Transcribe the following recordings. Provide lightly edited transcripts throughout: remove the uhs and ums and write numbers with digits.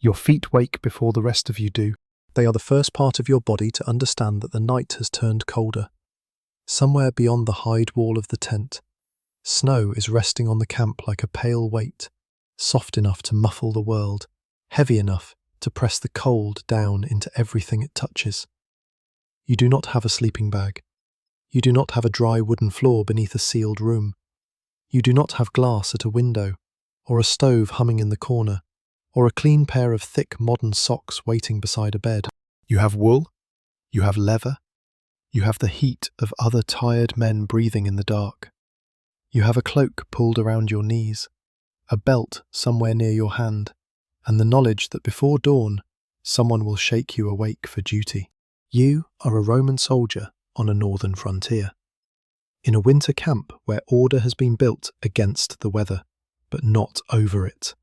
Your feet wake before the rest of you do. They are the first part of your body to understand that the night has turned colder. Somewhere beyond the hide wall of the tent, snow is resting on the camp like a pale weight, soft enough to muffle the world, heavy enough to press the cold down into everything it touches. You do not have a sleeping bag. You do not have a dry wooden floor beneath a sealed room. You do not have glass at a window, or a stove humming in the corner, or a clean pair of thick modern socks waiting beside a bed. You have wool, you have leather, you have the heat of other tired men breathing in the dark. You have a cloak pulled around your knees, a belt somewhere near your hand, and the knowledge that before dawn, someone will shake you awake for duty. You are a Roman soldier on a northern frontier, in a winter camp where order has been built against the weather, but not over it.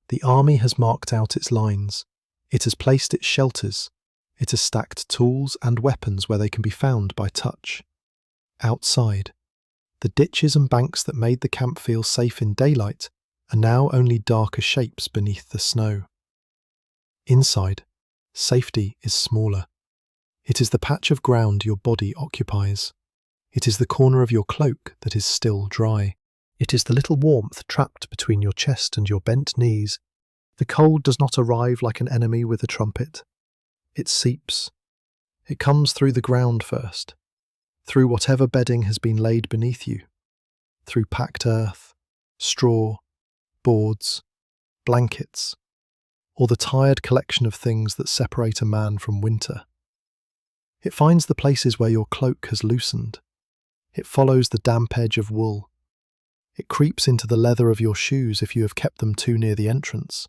The army has marked out its lines, it has placed its shelters, it has stacked tools and weapons where they can be found by touch. Outside, the ditches and banks that made the camp feel safe in daylight are now only darker shapes beneath the snow. Inside, safety is smaller. It is the patch of ground your body occupies. It is the corner of your cloak that is still dry. It is the little warmth trapped between your chest and your bent knees. The cold does not arrive like an enemy with a trumpet. It seeps. It comes through the ground first, through whatever bedding has been laid beneath you, through packed earth, straw, boards, blankets, or the tired collection of things that separate a man from winter. It finds the places where your cloak has loosened. It follows the damp edge of wool. It creeps into the leather of your shoes if you have kept them too near the entrance,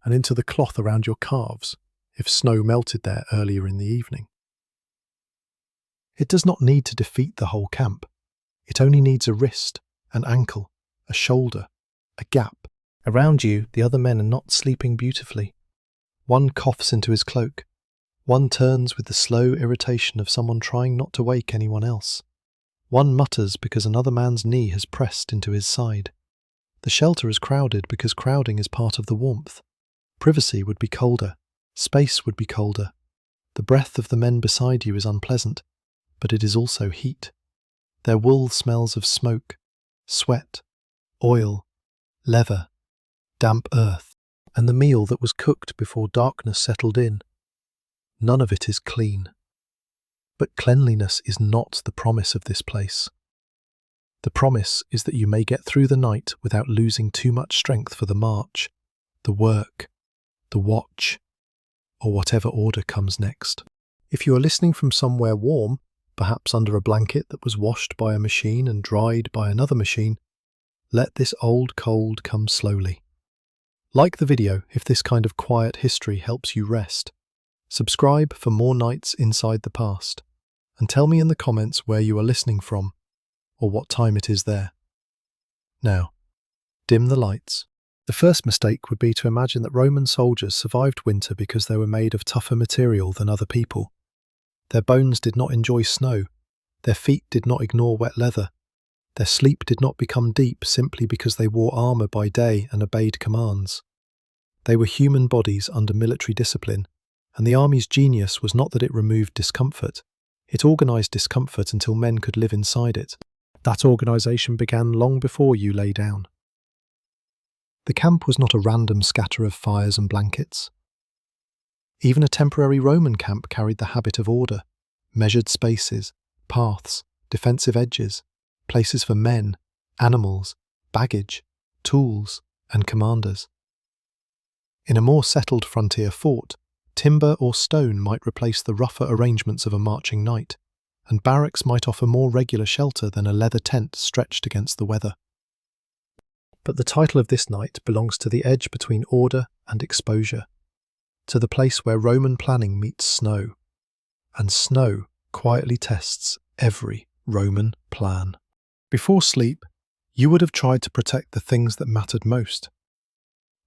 and into the cloth around your calves if snow melted there earlier in the evening. It does not need to defeat the whole camp. It only needs a wrist, an ankle, a shoulder, a gap. Around you, the other men are not sleeping beautifully. One coughs into his cloak. One turns with the slow irritation of someone trying not to wake anyone else. One mutters because another man's knee has pressed into his side. The shelter is crowded because crowding is part of the warmth. Privacy would be colder. Space would be colder. The breath of the men beside you is unpleasant, but it is also heat. Their wool smells of smoke, sweat, oil, leather, damp earth, and the meal that was cooked before darkness settled in. None of it is clean. But cleanliness is not the promise of this place. The promise is that you may get through the night without losing too much strength for the march, the work, the watch, or whatever order comes next. If you are listening from somewhere warm, perhaps under a blanket that was washed by a machine and dried by another machine, let this old cold come slowly. Like the video if this kind of quiet history helps you rest. Subscribe for more nights inside the past, and tell me in the comments where you are listening from, or what time it is there. Now, dim the lights. The first mistake would be to imagine that Roman soldiers survived winter because they were made of tougher material than other people. Their bones did not enjoy snow, their feet did not ignore wet leather, their sleep did not become deep simply because they wore armour by day and obeyed commands. They were human bodies under military discipline, and the army's genius was not that it removed discomfort. It organised discomfort until men could live inside it. That organisation began long before you lay down. The camp was not a random scatter of fires and blankets. Even a temporary Roman camp carried the habit of order, measured spaces, paths, defensive edges, places for men, animals, baggage, tools, and commanders. In a more settled frontier fort, timber or stone might replace the rougher arrangements of a marching knight, and barracks might offer more regular shelter than a leather tent stretched against the weather. But the title of this night belongs to the edge between order and exposure, to the place where Roman planning meets snow, and snow quietly tests every Roman plan. Before sleep, you would have tried to protect the things that mattered most.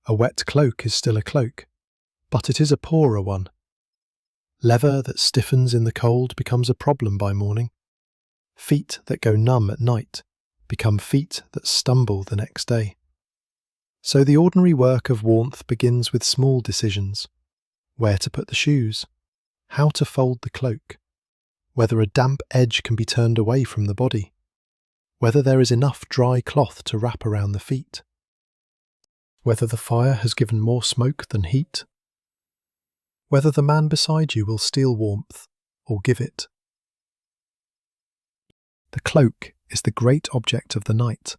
A wet cloak is still a cloak, but it is a poorer one. Leather that stiffens in the cold becomes a problem by morning. Feet that go numb at night become feet that stumble the next day. So the ordinary work of warmth begins with small decisions: where to put the shoes, how to fold the cloak, whether a damp edge can be turned away from the body, whether there is enough dry cloth to wrap around the feet, whether the fire has given more smoke than heat, whether the man beside you will steal warmth or give it. The cloak is the great object of the night.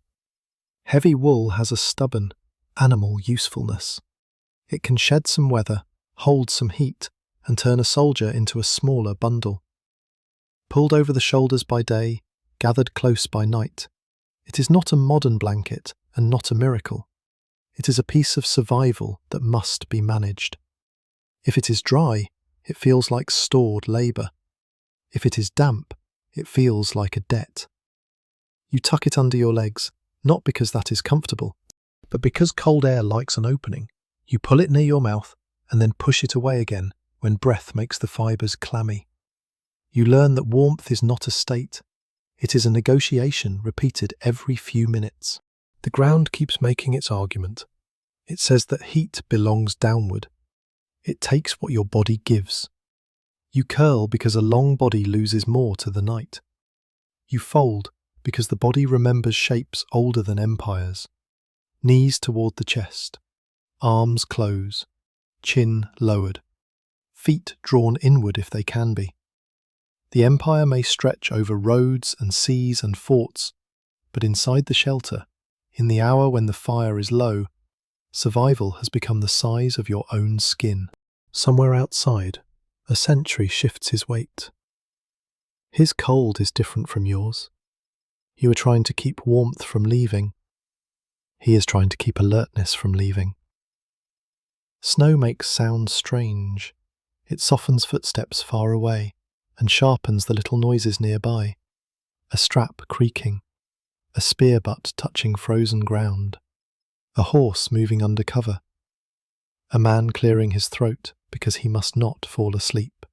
Heavy wool has a stubborn, animal usefulness. It can shed some weather, hold some heat, and turn a soldier into a smaller bundle. Pulled over the shoulders by day, gathered close by night, it is not a modern blanket and not a miracle. It is a piece of survival that must be managed. If it is dry, it feels like stored labour. If it is damp, it feels like a debt. You tuck it under your legs, not because that is comfortable, but because cold air likes an opening. You pull it near your mouth and then push it away again when breath makes the fibres clammy. You learn that warmth is not a state. It is a negotiation repeated every few minutes. The ground keeps making its argument. It says that heat belongs downward. It takes what your body gives. You curl because a long body loses more to the night. You fold because the body remembers shapes older than empires. Knees toward the chest, arms close, chin lowered, feet drawn inward if they can be. The empire may stretch over roads and seas and forts, but inside the shelter, in the hour when the fire is low, survival has become the size of your own skin. Somewhere outside, a sentry shifts his weight. His cold is different from yours. You are trying to keep warmth from leaving. He is trying to keep alertness from leaving. Snow makes sound strange. It softens footsteps far away and sharpens the little noises nearby. A strap creaking, a spear butt touching frozen ground, a horse moving under cover, a man clearing his throat because he must not fall asleep.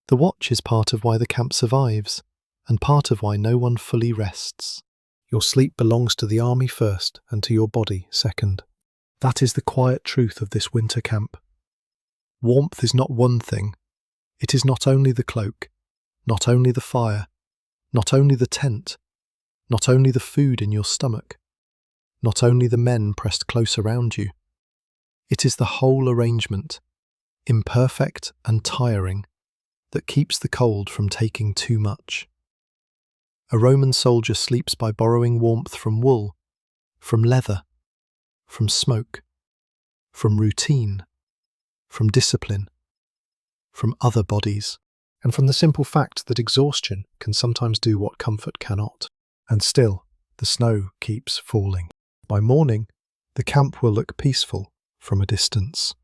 The watch is part of why the camp survives, and part of why no one fully rests. Your sleep belongs to the army first and to your body second. That is the quiet truth of this winter camp. Warmth is not one thing. It is not only the cloak, not only the fire, not only the tent, not only the food in your stomach, not only the men pressed close around you. It is the whole arrangement, imperfect and tiring, that keeps the cold from taking too much. A Roman soldier sleeps by borrowing warmth from wool, from leather, from smoke, from routine, from discipline, from other bodies, and from the simple fact that exhaustion can sometimes do what comfort cannot. And still, the snow keeps falling. By morning, the camp will look peaceful from a distance.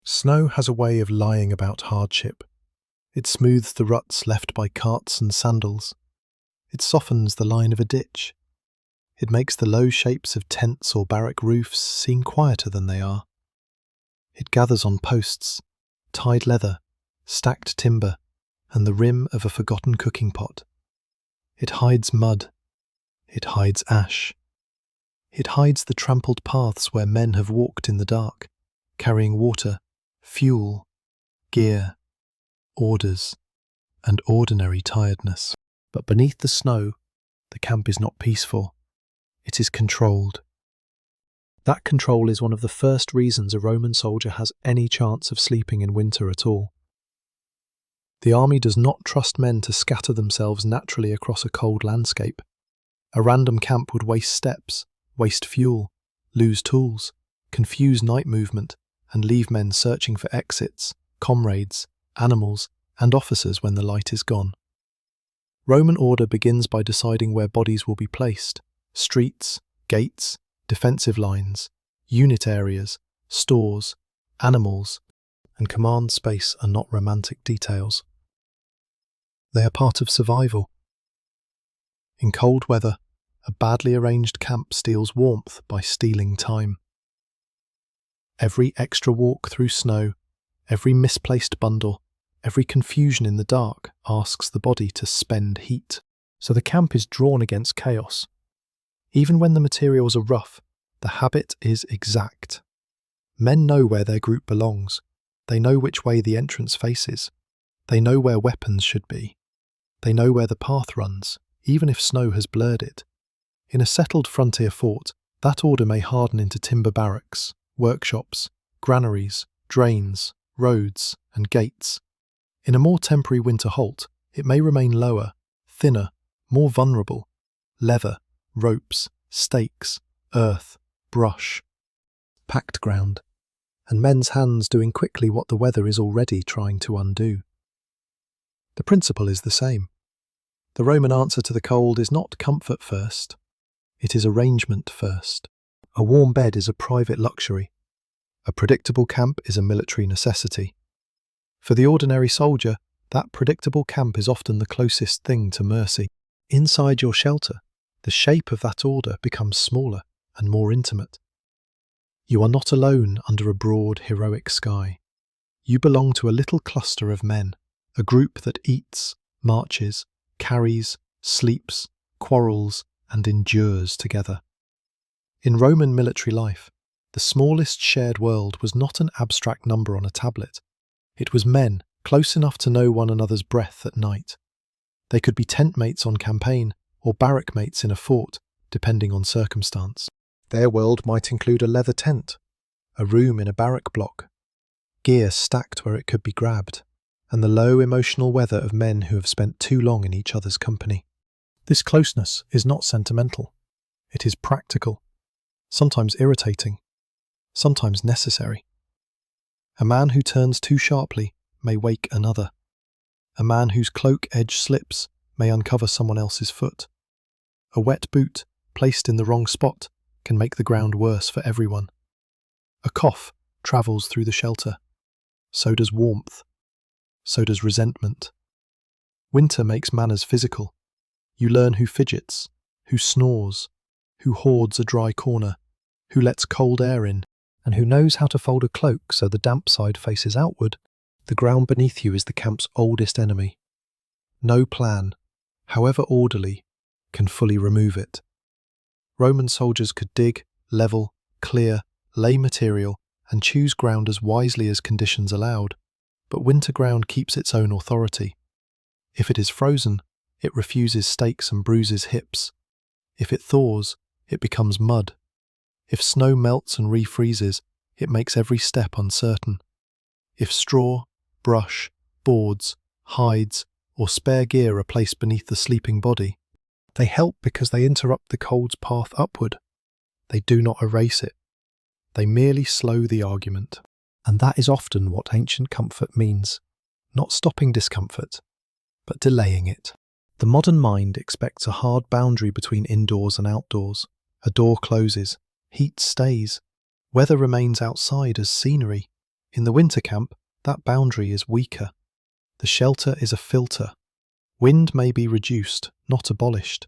Snow has a way of lying about hardship. It smooths the ruts left by carts and sandals. It softens the line of a ditch. It makes the low shapes of tents or barrack roofs seem quieter than they are. It gathers on posts, tied leather, stacked timber, and the rim of a forgotten cooking pot. It hides mud. It hides ash. It hides the trampled paths where men have walked in the dark, carrying water, fuel, gear, orders, and ordinary tiredness. But beneath the snow, the camp is not peaceful. It is controlled. That control is one of the first reasons a Roman soldier has any chance of sleeping in winter at all. The army does not trust men to scatter themselves naturally across a cold landscape. A random camp would waste steps, waste fuel, lose tools, confuse night movement, and leave men searching for exits, comrades, animals, and officers when the light is gone. Roman order begins by deciding where bodies will be placed: streets, gates, defensive lines, unit areas, stores, animals, and command space are not romantic details. They are part of survival. In cold weather, a badly arranged camp steals warmth by stealing time. Every extra walk through snow, every misplaced bundle, every confusion in the dark asks the body to spend heat. So the camp is drawn against chaos. Even when the materials are rough, the habit is exact. Men know where their group belongs. They know which way the entrance faces. They know where weapons should be. They know where the path runs, even if snow has blurred it. In a settled frontier fort, that order may harden into timber barracks, workshops, granaries, drains, roads, and gates. In a more temporary winter halt, it may remain lower, thinner, more vulnerable. Leather, ropes, stakes, earth, brush. Packed ground, and men's hands doing quickly what the weather is already trying to undo. The principle is the same. The Roman answer to the cold is not comfort first. It is arrangement first. A warm bed is a private luxury. A predictable camp is a military necessity. For the ordinary soldier, that predictable camp is often the closest thing to mercy. Inside your shelter, the shape of that order becomes smaller and more intimate. You are not alone under a broad, heroic sky. You belong to a little cluster of men, a group that eats, marches, carries, sleeps, quarrels, and endures together. In Roman military life, the smallest shared world was not an abstract number on a tablet. It was men, close enough to know one another's breath at night. They could be tent mates on campaign, or barrack mates in a fort, depending on circumstance. Their world might include a leather tent, a room in a barrack block, gear stacked where it could be grabbed, and the low emotional weather of men who have spent too long in each other's company. This closeness is not sentimental. It is practical, sometimes irritating, sometimes necessary. A man who turns too sharply may wake another. A man whose cloak edge slips may uncover someone else's foot. A wet boot, placed in the wrong spot, can make the ground worse for everyone. A cough travels through the shelter. So does warmth. So does resentment. Winter makes manners physical. You learn who fidgets, who snores, who hoards a dry corner, who lets cold air in, and who knows how to fold a cloak so the damp side faces outward. The ground beneath you is the camp's oldest enemy. No plan, however orderly, can fully remove it. Roman soldiers could dig, level, clear, lay material, and choose ground as wisely as conditions allowed, but winter ground keeps its own authority. If it is frozen, it refuses stakes and bruises hips. If it thaws, it becomes mud. If snow melts and refreezes, it makes every step uncertain. If straw, brush, boards, hides, or spare gear are placed beneath the sleeping body, they help because they interrupt the cold's path upward. They do not erase it. They merely slow the argument. And that is often what ancient comfort means. Not stopping discomfort, but delaying it. The modern mind expects a hard boundary between indoors and outdoors. A door closes. Heat stays. Weather remains outside as scenery. In the winter camp, that boundary is weaker. The shelter is a filter. Wind may be reduced, not abolished.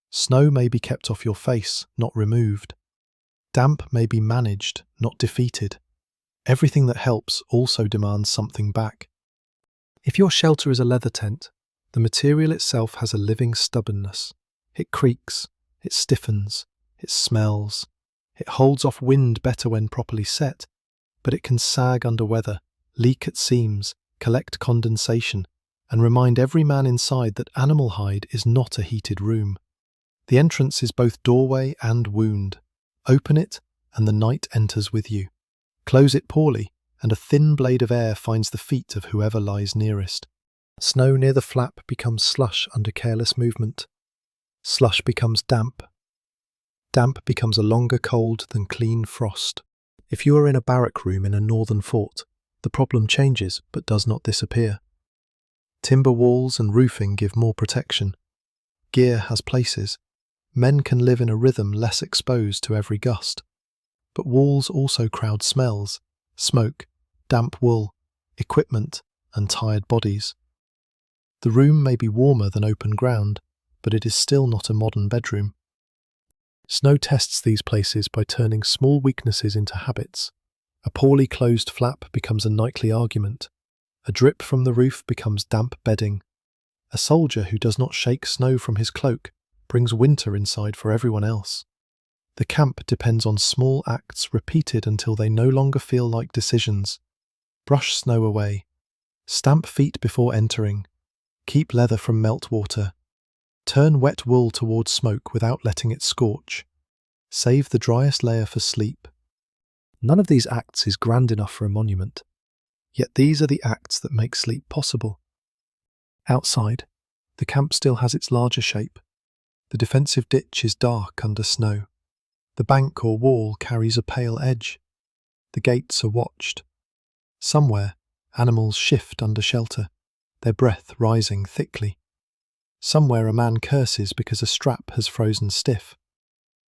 Snow may be kept off your face, not removed. Damp may be managed, not defeated. Everything that helps also demands something back. If your shelter is a leather tent, the material itself has a living stubbornness. It creaks, it stiffens, it smells. It holds off wind better when properly set, but it can sag under weather, leak at seams, collect condensation, and remind every man inside that animal hide is not a heated room. The entrance is both doorway and wound. Open it, and the night enters with you. Close it poorly, and a thin blade of air finds the feet of whoever lies nearest. Snow near the flap becomes slush under careless movement. Slush becomes damp. Damp becomes a longer cold than clean frost. If you are in a barrack room in a northern fort, the problem changes but does not disappear. Timber walls and roofing give more protection. Gear has places. Men can live in a rhythm less exposed to every gust. But walls also crowd smells, smoke, damp wool, equipment, and tired bodies. The room may be warmer than open ground, but it is still not a modern bedroom. Snow tests these places by turning small weaknesses into habits. A poorly closed flap becomes a nightly argument. A drip from the roof becomes damp bedding. A soldier who does not shake snow from his cloak brings winter inside for everyone else. The camp depends on small acts repeated until they no longer feel like decisions. Brush snow away. Stamp feet before entering. Keep leather from meltwater. Turn wet wool towards smoke without letting it scorch. Save the driest layer for sleep. None of these acts is grand enough for a monument. Yet these are the acts that make sleep possible. Outside, the camp still has its larger shape. The defensive ditch is dark under snow. The bank or wall carries a pale edge. The gates are watched. Somewhere, animals shift under shelter, their breath rising thickly. Somewhere a man curses because a strap has frozen stiff.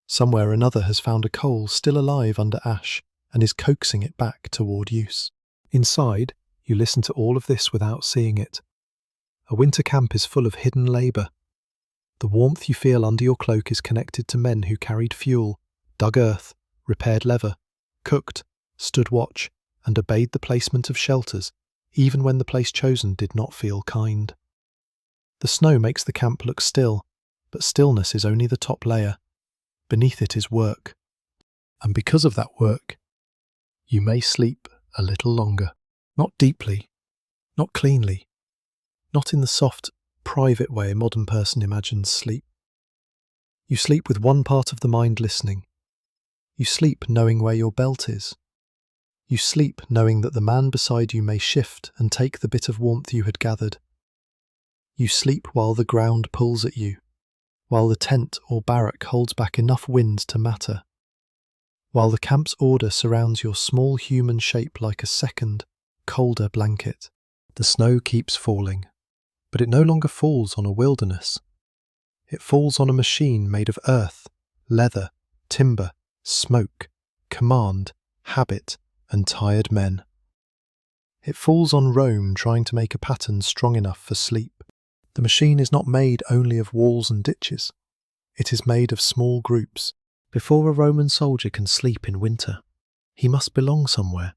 Somewhere another has found a coal still alive under ash and is coaxing it back toward use. Inside, you listen to all of this without seeing it. A winter camp is full of hidden labour. The warmth you feel under your cloak is connected to men who carried fuel, dug earth, repaired leather, cooked, stood watch, and obeyed the placement of shelters, even when the place chosen did not feel kind. The snow makes the camp look still, but stillness is only the top layer. Beneath it is work. And because of that work, you may sleep a little longer. Not deeply, not cleanly, not in the soft, private way a modern person imagines sleep. You sleep with one part of the mind listening. You sleep knowing where your belt is. You sleep knowing that the man beside you may shift and take the bit of warmth you had gathered. You sleep while the ground pulls at you, while the tent or barrack holds back enough wind to matter, while the camp's order surrounds your small human shape like a second, colder blanket. The snow keeps falling, but it no longer falls on a wilderness. It falls on a machine made of earth, leather, timber, smoke, command, habit, and tired men. It falls on Rome trying to make a pattern strong enough for sleep. The machine is not made only of walls and ditches. It is made of small groups. Before a Roman soldier can sleep in winter, he must belong somewhere.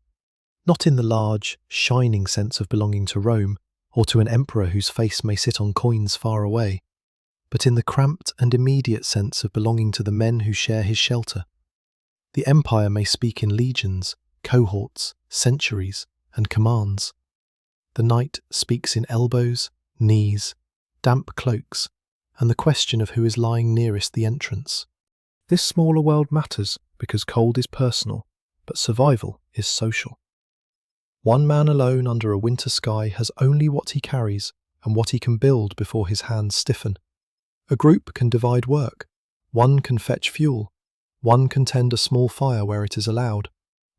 Not in the large, shining sense of belonging to Rome, or to an emperor whose face may sit on coins far away, but in the cramped and immediate sense of belonging to the men who share his shelter. The empire may speak in legions, cohorts, centuries, and commands. The night speaks in elbows, knees, damp cloaks, and the question of who is lying nearest the entrance. This smaller world matters because cold is personal, but survival is social. One man alone under a winter sky has only what he carries and what he can build before his hands stiffen. A group can divide work. One can fetch fuel. One can tend a small fire where it is allowed.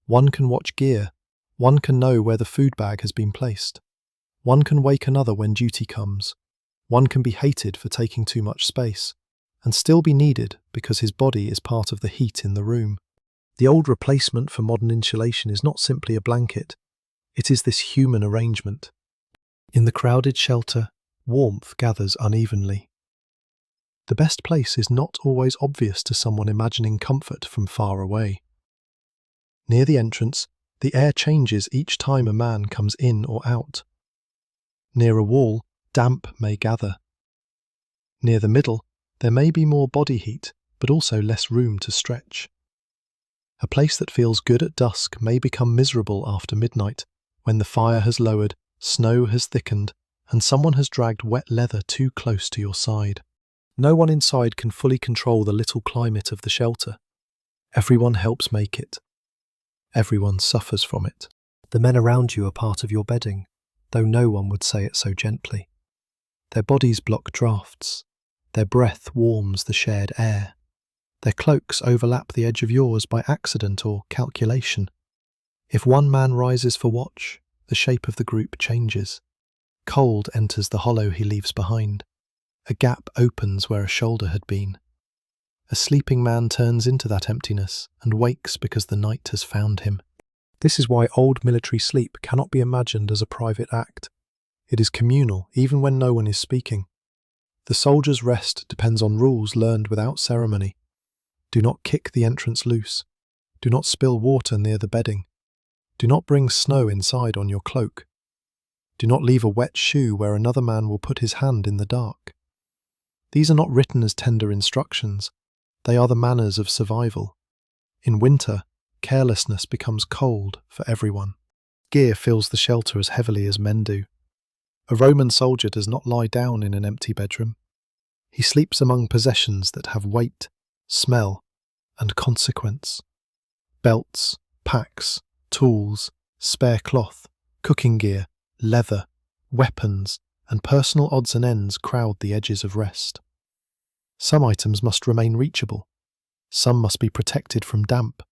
One can watch gear. One can know where the food bag has been placed. One can wake another when duty comes. One can be hated for taking too much space, and still be needed because his body is part of the heat in the room. The old replacement for modern insulation is not simply a blanket. It is this human arrangement. In the crowded shelter, warmth gathers unevenly. The best place is not always obvious to someone imagining comfort from far away. Near the entrance, the air changes each time a man comes in or out. Near a wall, damp may gather. Near the middle, there may be more body heat, but also less room to stretch. A place that feels good at dusk may become miserable after midnight, when the fire has lowered, snow has thickened, and someone has dragged wet leather too close to your side. No one inside can fully control the little climate of the shelter. Everyone helps make it. Everyone suffers from it. The men around you are part of your bedding, though no one would say it so gently. Their bodies block drafts. Their breath warms the shared air. Their cloaks overlap the edge of yours by accident or calculation. If one man rises for watch, the shape of the group changes. Cold enters the hollow he leaves behind. A gap opens where a shoulder had been. A sleeping man turns into that emptiness and wakes because the night has found him. This is why old military sleep cannot be imagined as a private act. It is communal, even when no one is speaking. The soldier's rest depends on rules learned without ceremony. Do not kick the entrance loose. Do not spill water near the bedding. Do not bring snow inside on your cloak. Do not leave a wet shoe where another man will put his hand in the dark. These are not written as tender instructions. They are the manners of survival. In winter, carelessness becomes cold for everyone. Gear fills the shelter as heavily as men do. A Roman soldier does not lie down in an empty bedroom. He sleeps among possessions that have weight, smell, and consequence. Belts, packs, tools, spare cloth, cooking gear, leather, weapons, and personal odds and ends crowd the edges of rest. Some items must remain reachable. Some must be protected from damp.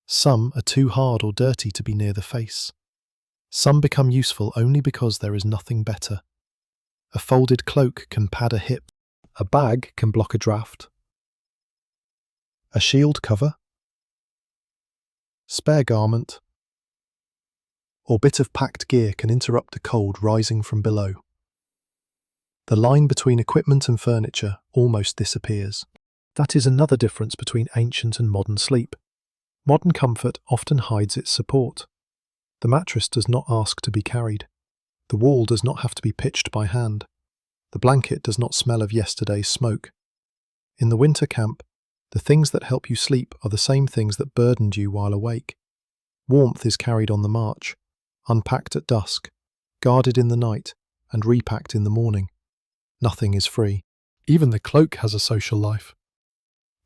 Some are too hard or dirty to be near the face. Some become useful only because there is nothing better. A folded cloak can pad a hip. A bag can block a draft. A shield cover, spare garment, or bit of packed gear can interrupt the cold rising from below. The line between equipment and furniture almost disappears. That is another difference between ancient and modern sleep. Modern comfort often hides its support. The mattress does not ask to be carried. The wall does not have to be pitched by hand. The blanket does not smell of yesterday's smoke. In the winter camp, the things that help you sleep are the same things that burdened you while awake. Warmth is carried on the march, unpacked at dusk, guarded in the night, and repacked in the morning. Nothing is free. Even the cloak has a social life.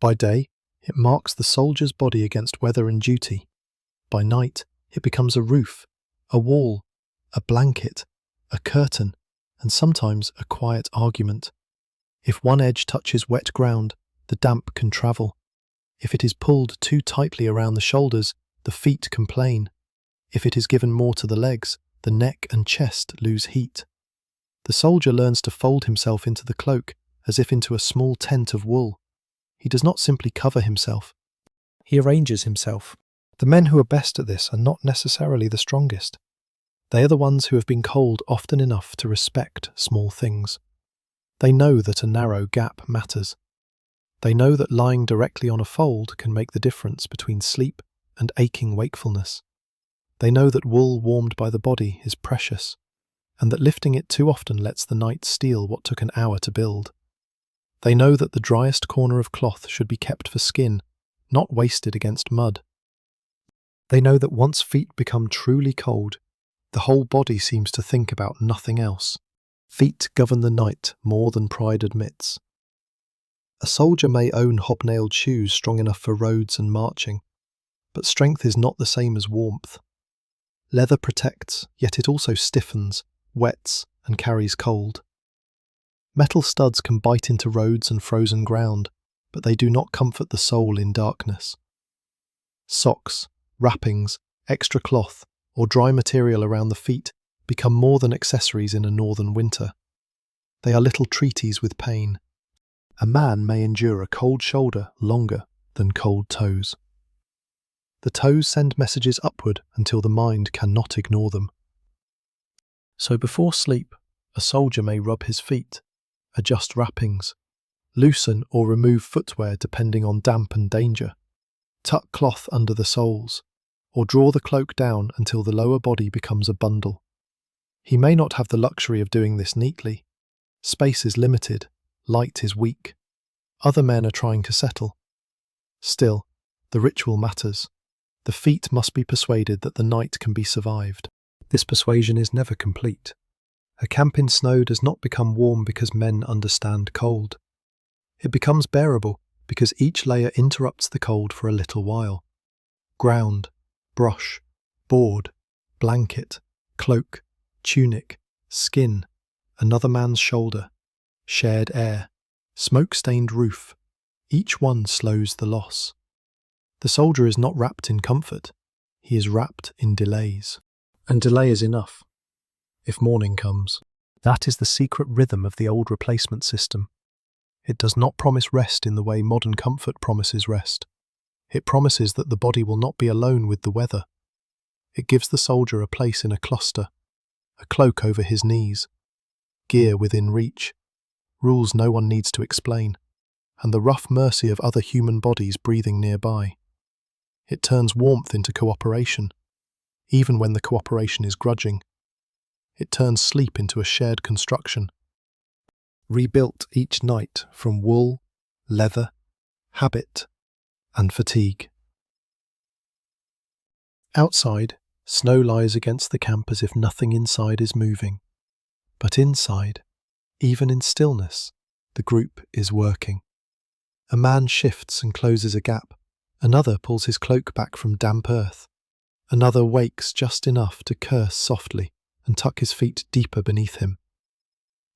By day, it marks the soldier's body against weather and duty. By night, it becomes a roof, a wall, a blanket, a curtain, and sometimes a quiet argument. If one edge touches wet ground, the damp can travel. If it is pulled too tightly around the shoulders, the feet complain. If it is given more to the legs, the neck and chest lose heat. The soldier learns to fold himself into the cloak as if into a small tent of wool. He does not simply cover himself. He arranges himself. The men who are best at this are not necessarily the strongest. They are the ones who have been cold often enough to respect small things. They know that a narrow gap matters. They know that lying directly on a fold can make the difference between sleep and aching wakefulness. They know that wool warmed by the body is precious, and that lifting it too often lets the night steal what took an hour to build. They know that the driest corner of cloth should be kept for skin, not wasted against mud. They know that once feet become truly cold, the whole body seems to think about nothing else. Feet govern the night more than pride admits. A soldier may own hobnailed shoes strong enough for roads and marching, but strength is not the same as warmth. Leather protects, yet it also stiffens, wets, and carries cold. Metal studs can bite into roads and frozen ground, but they do not comfort the soul in darkness. Socks, wrappings, extra cloth, or dry material around the feet become more than accessories in a northern winter. They are little treaties with pain. A man may endure a cold shoulder longer than cold toes. The toes send messages upward until the mind cannot ignore them. So before sleep, a soldier may rub his feet, adjust wrappings, loosen or remove footwear depending on damp and danger, tuck cloth under the soles, or draw the cloak down until the lower body becomes a bundle. He may not have the luxury of doing this neatly. Space is limited, light is weak. Other men are trying to settle. Still, the ritual matters. The feet must be persuaded that the night can be survived. This persuasion is never complete. A camp in snow does not become warm because men understand cold. It becomes bearable because each layer interrupts the cold for a little while. Ground, brush, board, blanket, cloak, tunic, skin, another man's shoulder, shared air, smoke-stained roof. Each one slows the loss. The soldier is not wrapped in comfort. He is wrapped in delays. And delay is enough. If morning comes, that is the secret rhythm of the old replacement system. It does not promise rest in the way modern comfort promises rest. It promises that the body will not be alone with the weather. It gives the soldier a place in a cluster, a cloak over his knees, gear within reach, rules no one needs to explain, and the rough mercy of other human bodies breathing nearby. It turns warmth into cooperation, even when the cooperation is grudging. It turns sleep into a shared construction. rebuilt each night from wool, leather, habit, and fatigue. Outside, snow lies against the camp as if nothing inside is moving. But inside, even in stillness, the group is working. A man shifts and closes a gap. Another pulls his cloak back from damp earth. Another wakes just enough to curse softly and tuck his feet deeper beneath him.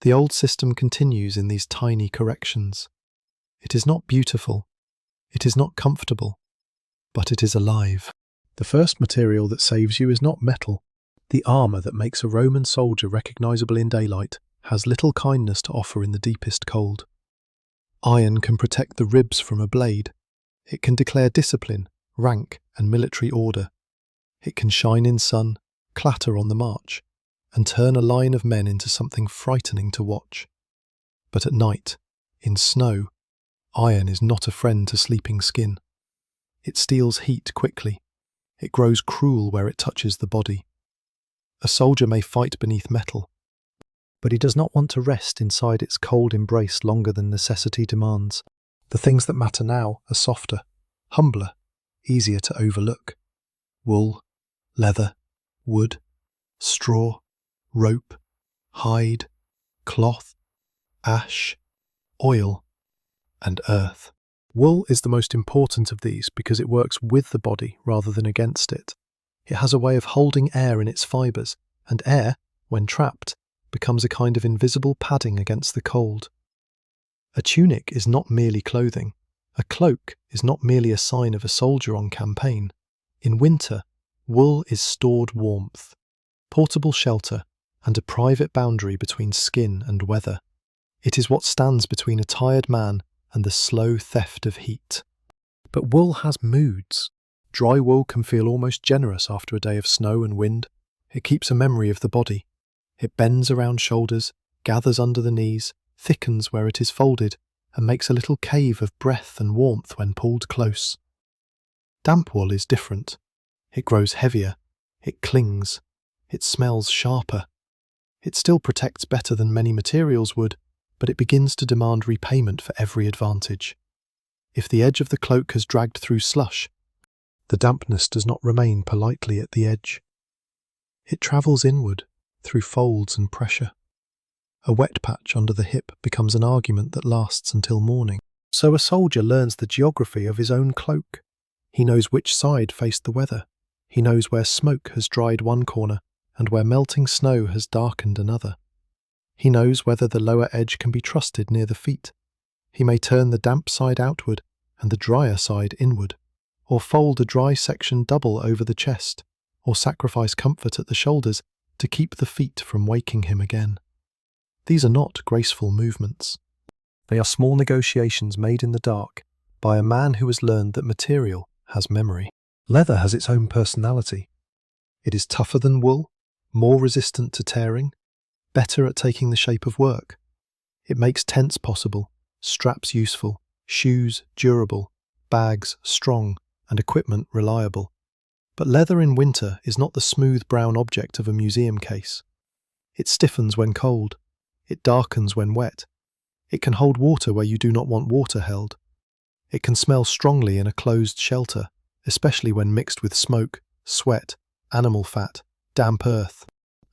The old system continues in these tiny corrections. It is not beautiful, it is not comfortable, but it is alive. The first material that saves you is not metal. The armour that makes a Roman soldier recognisable in daylight has little kindness to offer in the deepest cold. Iron can protect the ribs from a blade. It can declare discipline, rank, and military order. It can shine in sun, clatter on the march, and turn a line of men into something frightening to watch. But at night, in snow, iron is not a friend to sleeping skin. It steals heat quickly. It grows cruel where it touches the body. A soldier may fight beneath metal, but he does not want to rest inside its cold embrace longer than necessity demands. The things that matter now are softer, humbler, easier to overlook. Wool, leather, wood, straw, rope, hide, cloth, ash, oil, and earth. Wool is the most important of these because it works with the body rather than against it. It has a way of holding air in its fibres, and air, when trapped, becomes a kind of invisible padding against the cold. A tunic is not merely clothing. A cloak is not merely a sign of a soldier on campaign. In winter, wool is stored warmth, portable shelter, and a private boundary between skin and weather. It is what stands between a tired man and the slow theft of heat. But wool has moods. Dry wool can feel almost generous after a day of snow and wind. It keeps a memory of the body. It bends around shoulders, gathers under the knees, thickens where it is folded, and makes a little cave of breath and warmth when pulled close. Damp wool is different. It grows heavier. It clings. It smells sharper. It still protects better than many materials would, but it begins to demand repayment for every advantage. If the edge of the cloak has dragged through slush, the dampness does not remain politely at the edge. It travels inward, through folds and pressure. A wet patch under the hip becomes an argument that lasts until morning. So a soldier learns the geography of his own cloak. He knows which side faced the weather. He knows where smoke has dried one corner and where melting snow has darkened another. He knows whether the lower edge can be trusted near the feet. He may turn the damp side outward and the drier side inward, or fold a dry section double over the chest, or sacrifice comfort at the shoulders to keep the feet from waking him again. These are not graceful movements. They are small negotiations made in the dark by a man who has learned that material has memory. Leather has its own personality. It is tougher than wool, more resistant to tearing, better at taking the shape of work. It makes tents possible, straps useful, shoes durable, bags strong, and equipment reliable. But leather in winter is not the smooth brown object of a museum case. It stiffens when cold. It darkens when wet. It can hold water where you do not want water held. It can smell strongly in a closed shelter, especially when mixed with smoke, sweat, animal fat, damp earth,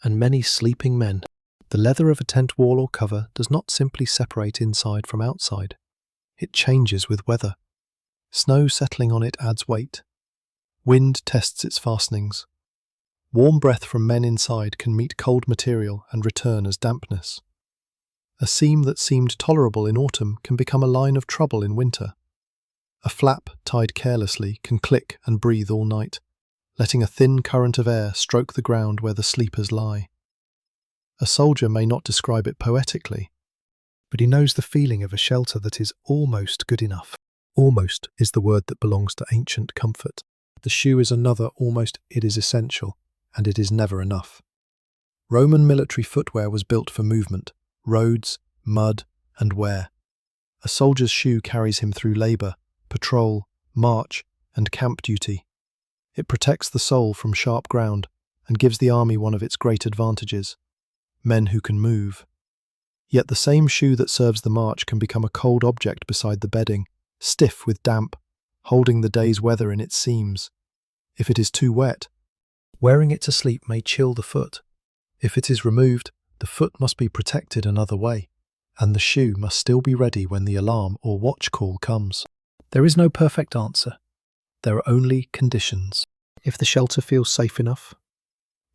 and many sleeping men. The leather of a tent wall or cover does not simply separate inside from outside. It changes with weather. Snow settling on it adds weight. Wind tests its fastenings. Warm breath from men inside can meet cold material and return as dampness. A seam that seemed tolerable in autumn can become a line of trouble in winter. A flap tied carelessly can click and breathe all night, letting a thin current of air stroke the ground where the sleepers lie. A soldier may not describe it poetically, but he knows the feeling of a shelter that is almost good enough. Almost is the word that belongs to ancient comfort. The shoe is another almost. It is essential, and it is never enough. Roman military footwear was built for movement, roads, mud, and wear. A soldier's shoe carries him through labour, patrol, march, and camp duty. It protects the soul from sharp ground and gives the army one of its great advantages: men who can move. Yet the same shoe that serves the march can become a cold object beside the bedding, stiff with damp, holding the day's weather in its seams. If it is too wet, wearing it to sleep may chill the foot. If it is removed, the foot must be protected another way, and the shoe must still be ready when the alarm or watch call comes. There is no perfect answer. There are only conditions. If the shelter feels safe enough,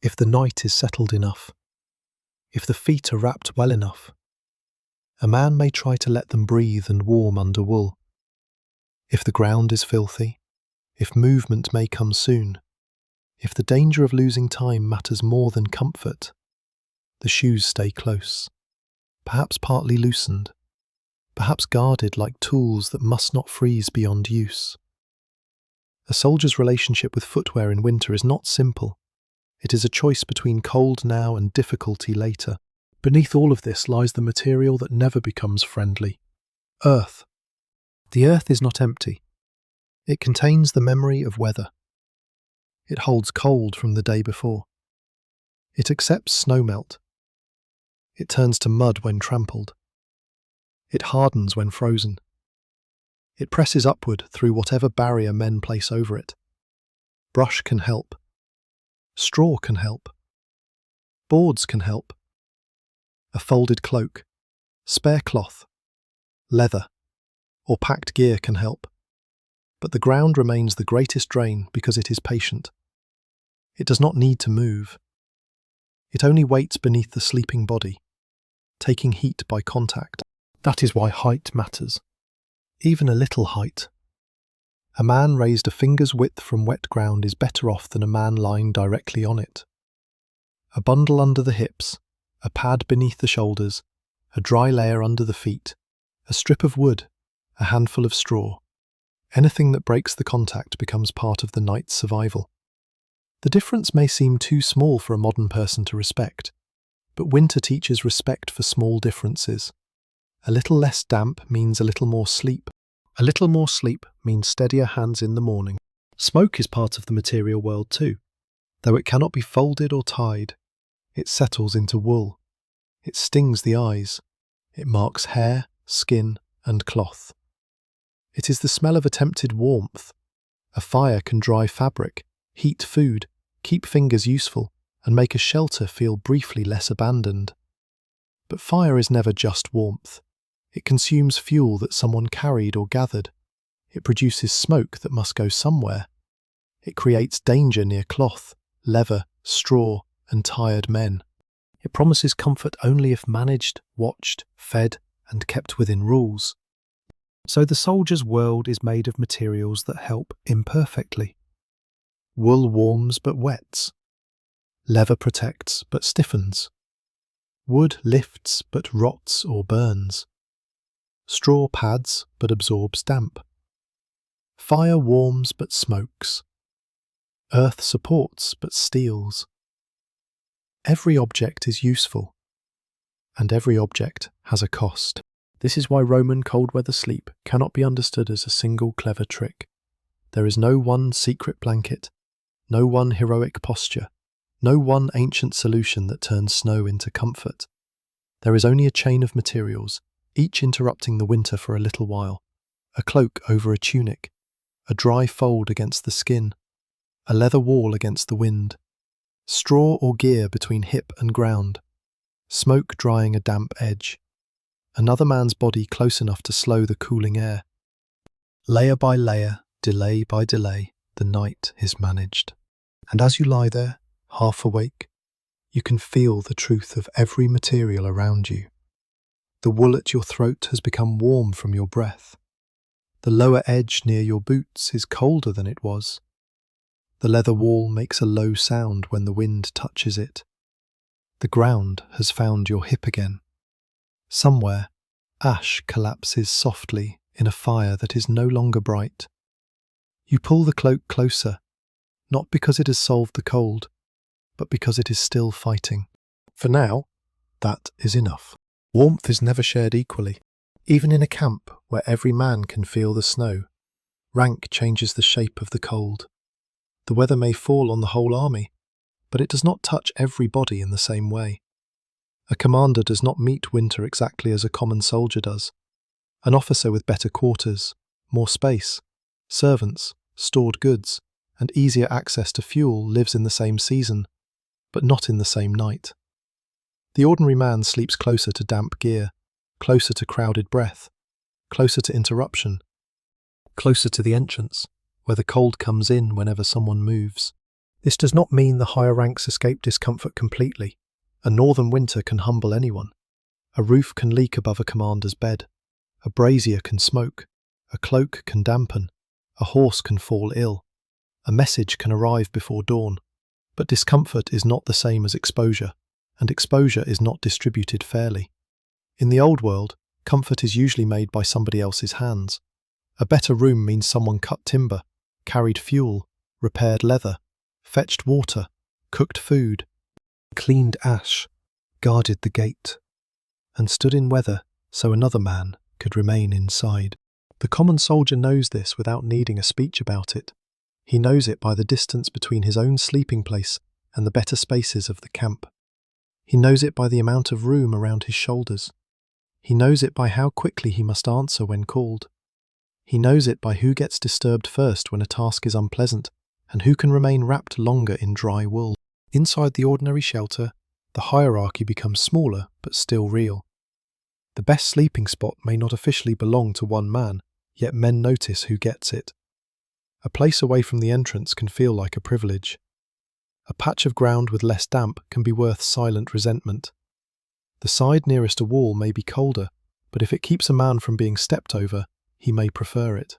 if the night is settled enough, if the feet are wrapped well enough, a man may try to let them breathe and warm under wool. If the ground is filthy, if movement may come soon, if the danger of losing time matters more than comfort, the shoes stay close, perhaps partly loosened, perhaps guarded like tools that must not freeze beyond use. A soldier's relationship with footwear in winter is not simple. It is a choice between cold now and difficulty later. Beneath all of this lies the material that never becomes friendly: earth. The earth is not empty. It contains the memory of weather. It holds cold from the day before. It accepts snowmelt. It turns to mud when trampled. It hardens when frozen. It presses upward through whatever barrier men place over it. Brush can help. Straw can help. Boards can help. A folded cloak, spare cloth, leather, or packed gear can help. But the ground remains the greatest drain because it is patient. It does not need to move. It only waits beneath the sleeping body, taking heat by contact. That is why height matters. Even a little height. A man raised a finger's width from wet ground is better off than a man lying directly on it. A bundle under the hips, a pad beneath the shoulders, a dry layer under the feet, a strip of wood, a handful of straw. Anything that breaks the contact becomes part of the night's survival. The difference may seem too small for a modern person to respect, but winter teaches respect for small differences. A little less damp means a little more sleep. A little more sleep means steadier hands in the morning. Smoke is part of the material world too. Though it cannot be folded or tied, it settles into wool. It stings the eyes. It marks hair, skin, and cloth. It is the smell of attempted warmth. A fire can dry fabric, heat food, keep fingers useful, and make a shelter feel briefly less abandoned. But fire is never just warmth. It consumes fuel that someone carried or gathered. It produces smoke that must go somewhere. It creates danger near cloth, leather, straw, and tired men. It promises comfort only if managed, watched, fed, and kept within rules. So the soldier's world is made of materials that help imperfectly. Wool warms but wets. Leather protects but stiffens. Wood lifts but rots or burns. Straw pads but absorbs damp. Fire warms but smokes. Earth supports but steals. Every object is useful, and every object has a cost. This is why Roman cold weather sleep cannot be understood as a single clever trick. There is no one secret blanket, no one heroic posture, no one ancient solution that turns snow into comfort. There is only a chain of materials, each interrupting the winter for a little while. A cloak over a tunic, a dry fold against the skin, a leather wall against the wind, straw or gear between hip and ground, smoke drying a damp edge, another man's body close enough to slow the cooling air. Layer by layer, delay by delay, the night is managed. And as you lie there, half awake, you can feel the truth of every material around you. The wool at your throat has become warm from your breath. The lower edge near your boots is colder than it was. The leather wall makes a low sound when the wind touches it. The ground has found your hip again. Somewhere, ash collapses softly in a fire that is no longer bright. You pull the cloak closer, not because it has solved the cold, but because it is still fighting. For now, that is enough. Warmth is never shared equally. Even in a camp where every man can feel the snow, rank changes the shape of the cold. The weather may fall on the whole army, but it does not touch every body in the same way. A commander does not meet winter exactly as a common soldier does. An officer with better quarters, more space, servants, stored goods, and easier access to fuel lives in the same season, but not in the same night. The ordinary man sleeps closer to damp gear, closer to crowded breath, closer to interruption, closer to the entrance, where the cold comes in whenever someone moves. This does not mean the higher ranks escape discomfort completely. A northern winter can humble anyone. A roof can leak above a commander's bed. A brazier can smoke. A cloak can dampen. A horse can fall ill. A message can arrive before dawn. But discomfort is not the same as exposure, and exposure is not distributed fairly. In the old world, comfort is usually made by somebody else's hands. A better room means someone cut timber, carried fuel, repaired leather, fetched water, cooked food, cleaned ash, guarded the gate, and stood in weather so another man could remain inside. The common soldier knows this without needing a speech about it. He knows it by the distance between his own sleeping place and the better spaces of the camp. He knows it by the amount of room around his shoulders. He knows it by how quickly he must answer when called. He knows it by who gets disturbed first when a task is unpleasant, and who can remain wrapped longer in dry wool. Inside the ordinary shelter, the hierarchy becomes smaller but still real. The best sleeping spot may not officially belong to one man, yet men notice who gets it. A place away from the entrance can feel like a privilege. A patch of ground with less damp can be worth silent resentment. The side nearest a wall may be colder, but if it keeps a man from being stepped over, he may prefer it.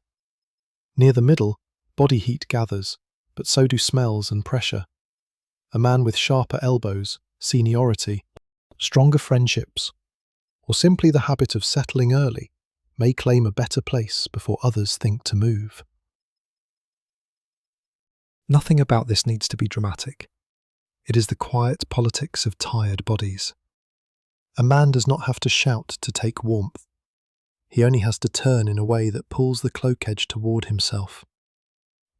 Near the middle, body heat gathers, but so do smells and pressure. A man with sharper elbows, seniority, stronger friendships, or simply the habit of settling early, may claim a better place before others think to move. Nothing about this needs to be dramatic. It is the quiet politics of tired bodies. A man does not have to shout to take warmth. He only has to turn in a way that pulls the cloak edge toward himself.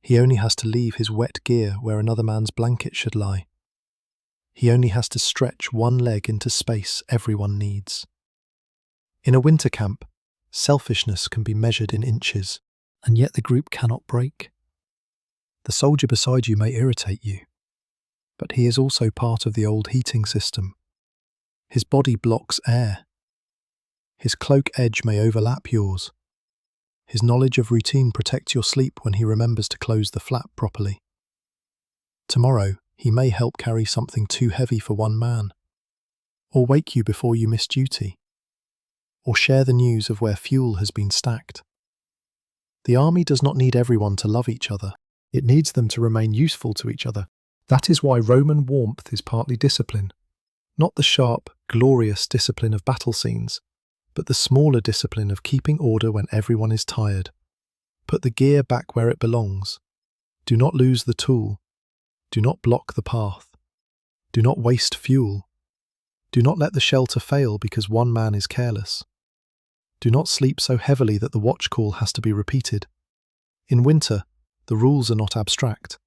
He only has to leave his wet gear where another man's blanket should lie. He only has to stretch one leg into space everyone needs. In a winter camp, selfishness can be measured in inches, and yet the group cannot break. The soldier beside you may irritate you, but he is also part of the old heating system. His body blocks air. His cloak edge may overlap yours. His knowledge of routine protects your sleep when he remembers to close the flap properly. Tomorrow, he may help carry something too heavy for one man, or wake you before you miss duty, or share the news of where fuel has been stacked. The army does not need everyone to love each other. It needs them to remain useful to each other. That is why Roman warmth is partly discipline, not the sharp, glorious discipline of battle scenes, but the smaller discipline of keeping order when everyone is tired. Put the gear back where it belongs. Do not lose the tool. Do not block the path. Do not waste fuel. Do not let the shelter fail because one man is careless. Do not sleep so heavily that the watch call has to be repeated. In winter, the rules are not abstract.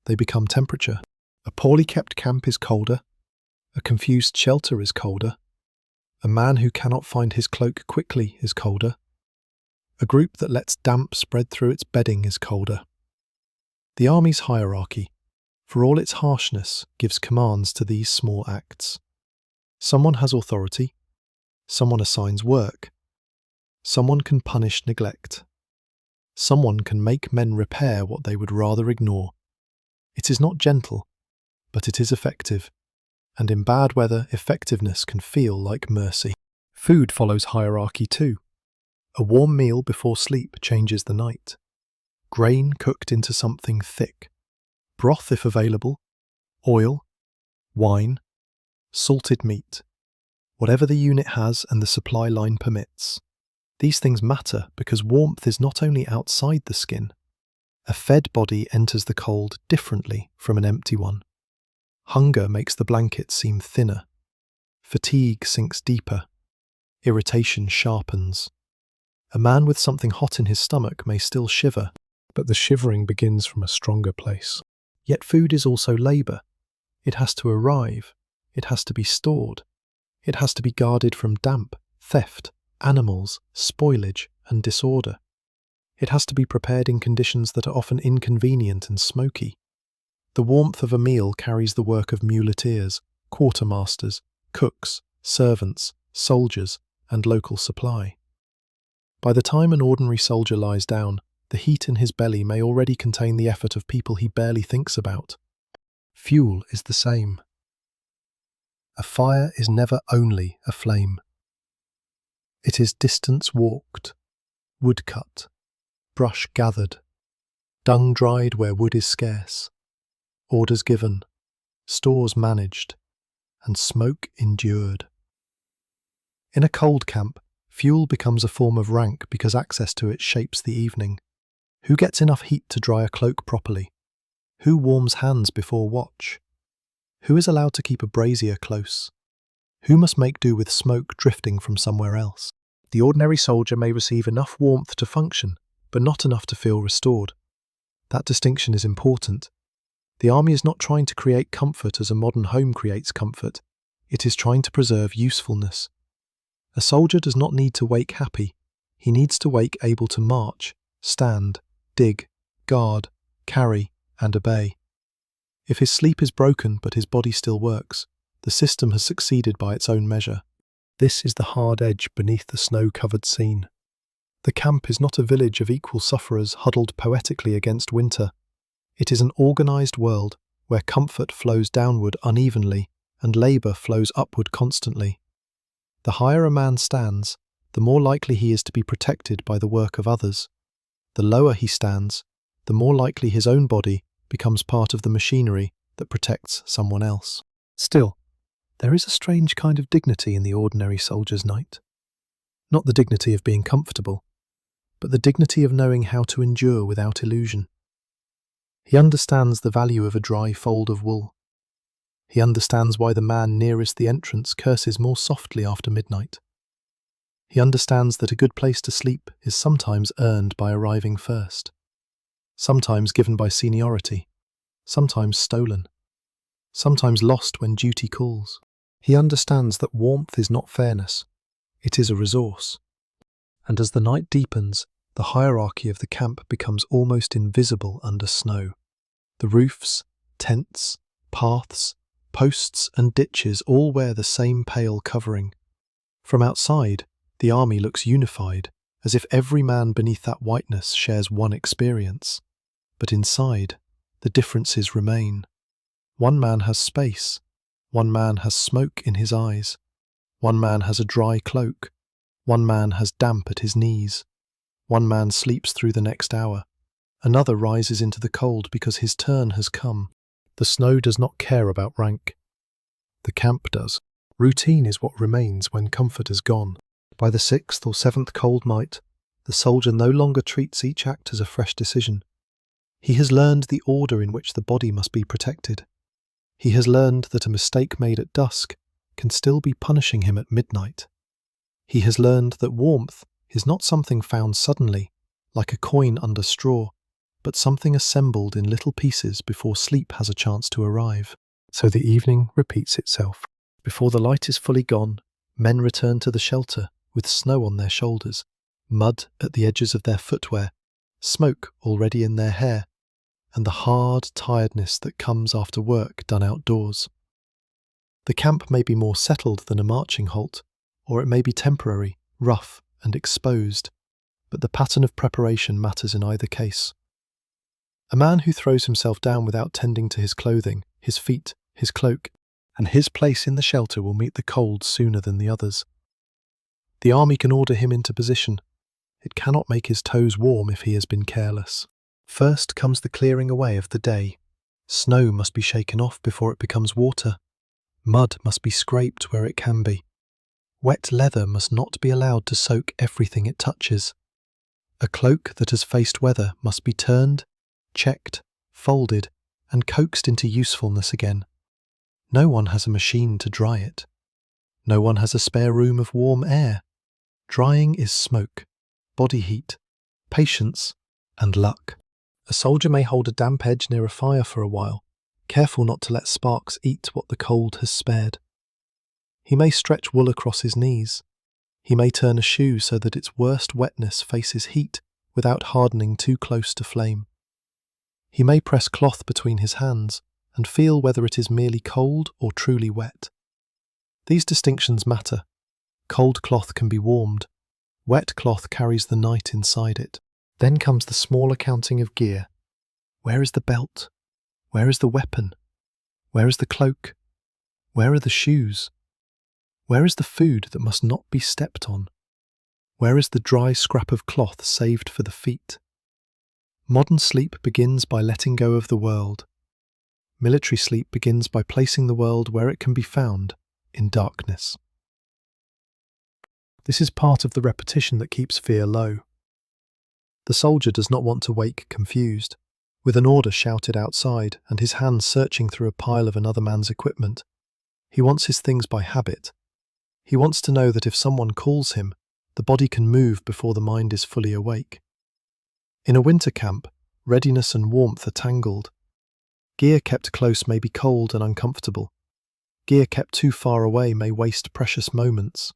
They become temperature. A poorly kept camp is colder. A confused shelter is colder. A man who cannot find his cloak quickly is colder. A group that lets damp spread through its bedding is colder. The army's hierarchy, for all its harshness, gives commands to these small acts. Someone has authority. Someone assigns work. Someone can punish neglect. Someone can make men repair what they would rather ignore. It is not gentle, but it is effective, and in bad weather, effectiveness can feel like mercy. Food follows hierarchy too. A warm meal before sleep changes the night. Grain cooked into something thick. Broth if available. Oil. Wine. Salted meat. Whatever the unit has and the supply line permits. These things matter because warmth is not only outside the skin. A fed body enters the cold differently from an empty one. Hunger makes the blanket seem thinner. Fatigue sinks deeper. Irritation sharpens. A man with something hot in his stomach may still shiver, but the shivering begins from a stronger place. Yet food is also labour. It has to arrive. It has to be stored. It has to be guarded from damp, theft, animals, spoilage, and disorder. It has to be prepared in conditions that are often inconvenient and smoky. The warmth of a meal carries the work of muleteers, quartermasters, cooks, servants, soldiers, and local supply. By the time an ordinary soldier lies down, the heat in his belly may already contain the effort of people he barely thinks about. Fuel is the same. A fire is never only a flame. It is distance walked, wood cut, brush gathered, dung dried where wood is scarce, orders given, stores managed, and smoke endured. In a cold camp, fuel becomes a form of rank because access to it shapes the evening. Who gets enough heat to dry a cloak properly? Who warms hands before watch? Who is allowed to keep a brazier close? Who must make do with smoke drifting from somewhere else? The ordinary soldier may receive enough warmth to function, but not enough to feel restored. That distinction is important. The army is not trying to create comfort as a modern home creates comfort. It is trying to preserve usefulness. A soldier does not need to wake happy. He needs to wake able to march, stand, dig, guard, carry, and obey. If his sleep is broken but his body still works, the system has succeeded by its own measure. This is the hard edge beneath the snow-covered scene. The camp is not a village of equal sufferers huddled poetically against winter. It is an organised world where comfort flows downward unevenly and labour flows upward constantly. The higher a man stands, the more likely he is to be protected by the work of others. The lower he stands, the more likely his own body becomes part of the machinery that protects someone else. Still, there is a strange kind of dignity in the ordinary soldier's night. Not the dignity of being comfortable, but the dignity of knowing how to endure without illusion. He understands the value of a dry fold of wool. He understands why the man nearest the entrance curses more softly after midnight. He understands that a good place to sleep is sometimes earned by arriving first, sometimes given by seniority, sometimes stolen, sometimes lost when duty calls. He understands that warmth is not fairness, it is a resource. And as the night deepens, the hierarchy of the camp becomes almost invisible under snow. The roofs, tents, paths, posts and ditches all wear the same pale covering. From outside, the army looks unified, as if every man beneath that whiteness shares one experience. But inside, the differences remain. One man has space. One man has smoke in his eyes. One man has a dry cloak. One man has damp at his knees. One man sleeps through the next hour. Another rises into the cold because his turn has come. The snow does not care about rank. The camp does. Routine is what remains when comfort is gone. By the 6th or 7th cold night, the soldier no longer treats each act as a fresh decision. He has learned the order in which the body must be protected. He has learned that a mistake made at dusk can still be punishing him at midnight. He has learned that warmth is not something found suddenly, like a coin under straw, but something assembled in little pieces before sleep has a chance to arrive. So the evening repeats itself. Before the light is fully gone, men return to the shelter with snow on their shoulders, mud at the edges of their footwear, smoke already in their hair, and the hard tiredness that comes after work done outdoors. The camp may be more settled than a marching halt, or it may be temporary, rough and exposed, but the pattern of preparation matters in either case. A man who throws himself down without tending to his clothing, his feet, his cloak, and his place in the shelter will meet the cold sooner than the others. The army can order him into position. It cannot make his toes warm if he has been careless. First comes the clearing away of the day. Snow must be shaken off before it becomes water. Mud must be scraped where it can be. Wet leather must not be allowed to soak everything it touches. A cloak that has faced weather must be turned, checked, folded, and coaxed into usefulness again. No one has a machine to dry it. No one has a spare room of warm air. Drying is smoke, body heat, patience, and luck. A soldier may hold a damp edge near a fire for a while, careful not to let sparks eat what the cold has spared. He may stretch wool across his knees. He may turn a shoe so that its worst wetness faces heat without hardening too close to flame. He may press cloth between his hands and feel whether it is merely cold or truly wet. These distinctions matter. Cold cloth can be warmed. Wet cloth carries the night inside it. Then comes the small accounting of gear. Where is the belt? Where is the weapon? Where is the cloak? Where are the shoes? Where is the food that must not be stepped on? Where is the dry scrap of cloth saved for the feet? Modern sleep begins by letting go of the world. Military sleep begins by placing the world where it can be found, in darkness. This is part of the repetition that keeps fear low. The soldier does not want to wake confused, with an order shouted outside and his hands searching through a pile of another man's equipment. He wants his things by habit. He wants to know that if someone calls him, the body can move before the mind is fully awake. In a winter camp, readiness and warmth are tangled. Gear kept close may be cold and uncomfortable. Gear kept too far away may waste precious moments.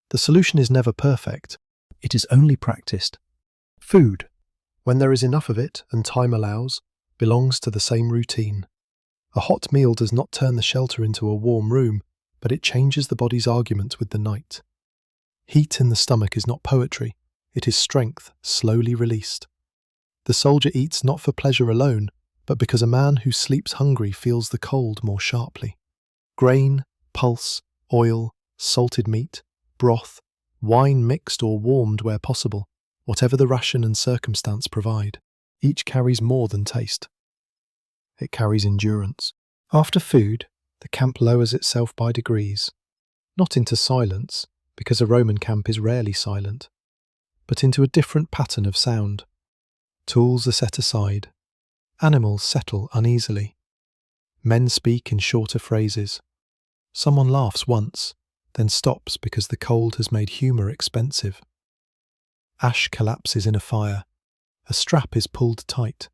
The solution is never perfect. It is only practiced. Food, when there is enough of it and time allows, belongs to the same routine. A hot meal does not turn the shelter into a warm room, but it changes the body's argument with the night. Heat in the stomach is not poetry, it is strength slowly released. The soldier eats not for pleasure alone, but because a man who sleeps hungry feels the cold more sharply. Grain, pulse, oil, salted meat, broth, wine mixed or warmed where possible, whatever the ration and circumstance provide. Each carries more than taste. It carries endurance. After food, the camp lowers itself by degrees, not into silence, because a Roman camp is rarely silent, but into a different pattern of sound. Tools are set aside. Animals settle uneasily. Men speak in shorter phrases. Someone laughs once, then stops because the cold has made humour expensive. Ash collapses in a fire. A strap is pulled tight.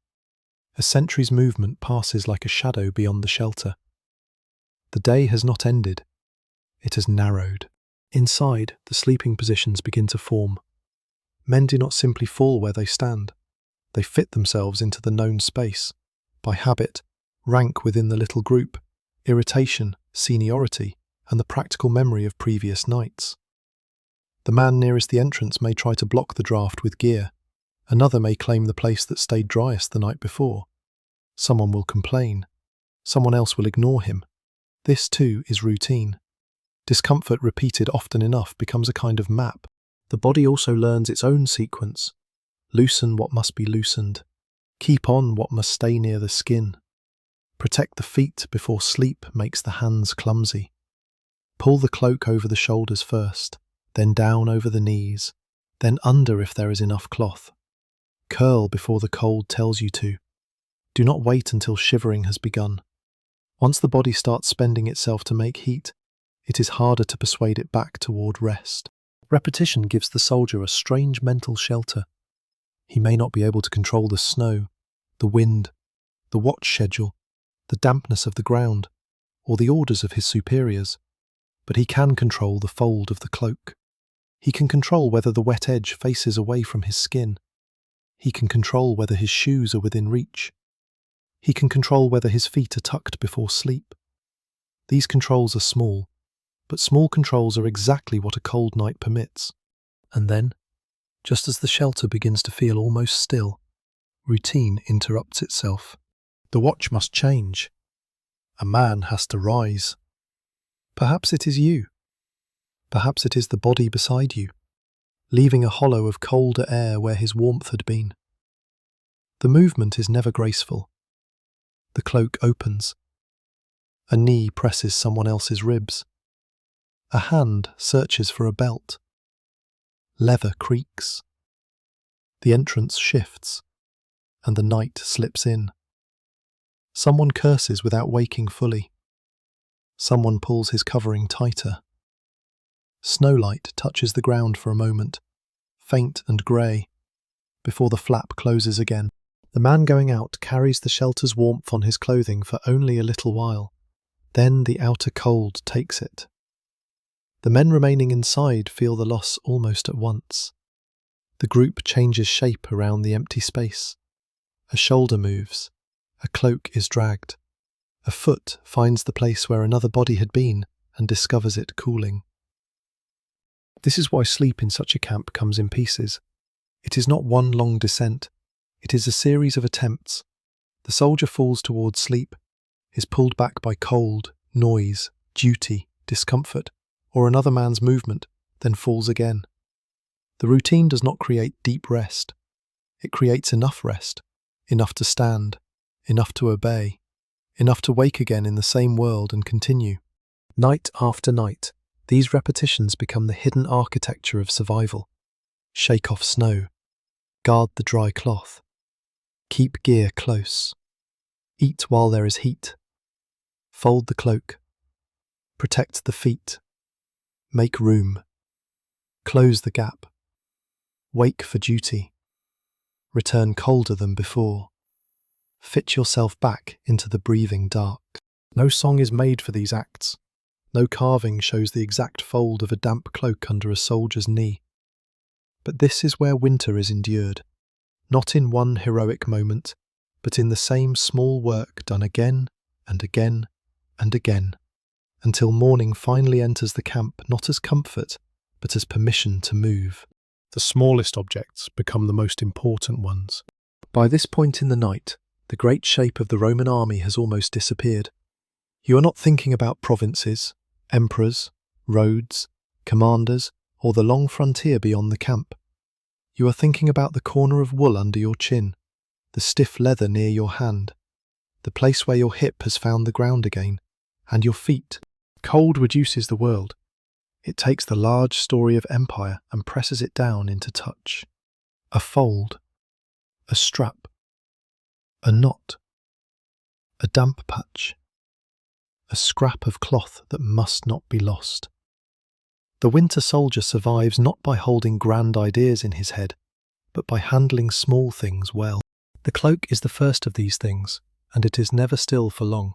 A sentry's movement passes like a shadow beyond the shelter. The day has not ended. It has narrowed. Inside, the sleeping positions begin to form. Men do not simply fall where they stand. They fit themselves into the known space, by habit, rank within the little group, irritation, seniority, and the practical memory of previous nights. The man nearest the entrance may try to block the draught with gear. Another may claim the place that stayed driest the night before. Someone will complain. Someone else will ignore him. This, too, is routine. Discomfort repeated often enough becomes a kind of map. The body also learns its own sequence. Loosen what must be loosened. Keep on what must stay near the skin. Protect the feet before sleep makes the hands clumsy. Pull the cloak over the shoulders first, then down over the knees, then under if there is enough cloth. Curl before the cold tells you to. Do not wait until shivering has begun. Once the body starts spending itself to make heat, it is harder to persuade it back toward rest. Repetition gives the soldier a strange mental shelter. He may not be able to control the snow, the wind, the watch schedule, the dampness of the ground, or the orders of his superiors, but he can control the fold of the cloak. He can control whether the wet edge faces away from his skin. He can control whether his shoes are within reach. He can control whether his feet are tucked before sleep. These controls are small, but small controls are exactly what a cold night permits. And then, just as the shelter begins to feel almost still, routine interrupts itself. The watch must change. A man has to rise. Perhaps it is you. Perhaps it is the body beside you, leaving a hollow of colder air where his warmth had been. The movement is never graceful. The cloak opens. A knee presses someone else's ribs. A hand searches for a belt. Leather creaks. The entrance shifts, and the night slips in. Someone curses without waking fully. Someone pulls his covering tighter. Snowlight touches the ground for a moment, faint and grey, before the flap closes again. The man going out carries the shelter's warmth on his clothing for only a little while. Then the outer cold takes it. The men remaining inside feel the loss almost at once. The group changes shape around the empty space. A shoulder moves. A cloak is dragged. A foot finds the place where another body had been and discovers it cooling. This is why sleep in such a camp comes in pieces. It is not one long descent. It is a series of attempts. The soldier falls towards sleep, is pulled back by cold, noise, duty, discomfort, or another man's movement, then falls again. The routine does not create deep rest. It creates enough rest, enough to stand, enough to obey, enough to wake again in the same world and continue. Night after night, these repetitions become the hidden architecture of survival. Shake off snow. Guard the dry cloth. Keep gear close. Eat while there is heat. Fold the cloak. Protect the feet. Make room. Close the gap. Wake for duty. Return colder than before. Fit yourself back into the breathing dark. No song is made for these acts. No carving shows the exact fold of a damp cloak under a soldier's knee. But this is where winter is endured, not in one heroic moment, but in the same small work done again and again and again, until morning finally enters the camp not as comfort, but as permission to move. The smallest objects become the most important ones. By this point in the night, the great shape of the Roman army has almost disappeared. You are not thinking about provinces, emperors, roads, commanders, or the long frontier beyond the camp. You are thinking about the corner of wool under your chin, the stiff leather near your hand, the place where your hip has found the ground again, and your feet. Cold reduces the world. It takes the large story of empire and presses it down into touch. A fold, a strap, a knot, a damp patch, a scrap of cloth that must not be lost. The winter soldier survives not by holding grand ideas in his head, but by handling small things well. The cloak is the first of these things, and it is never still for long.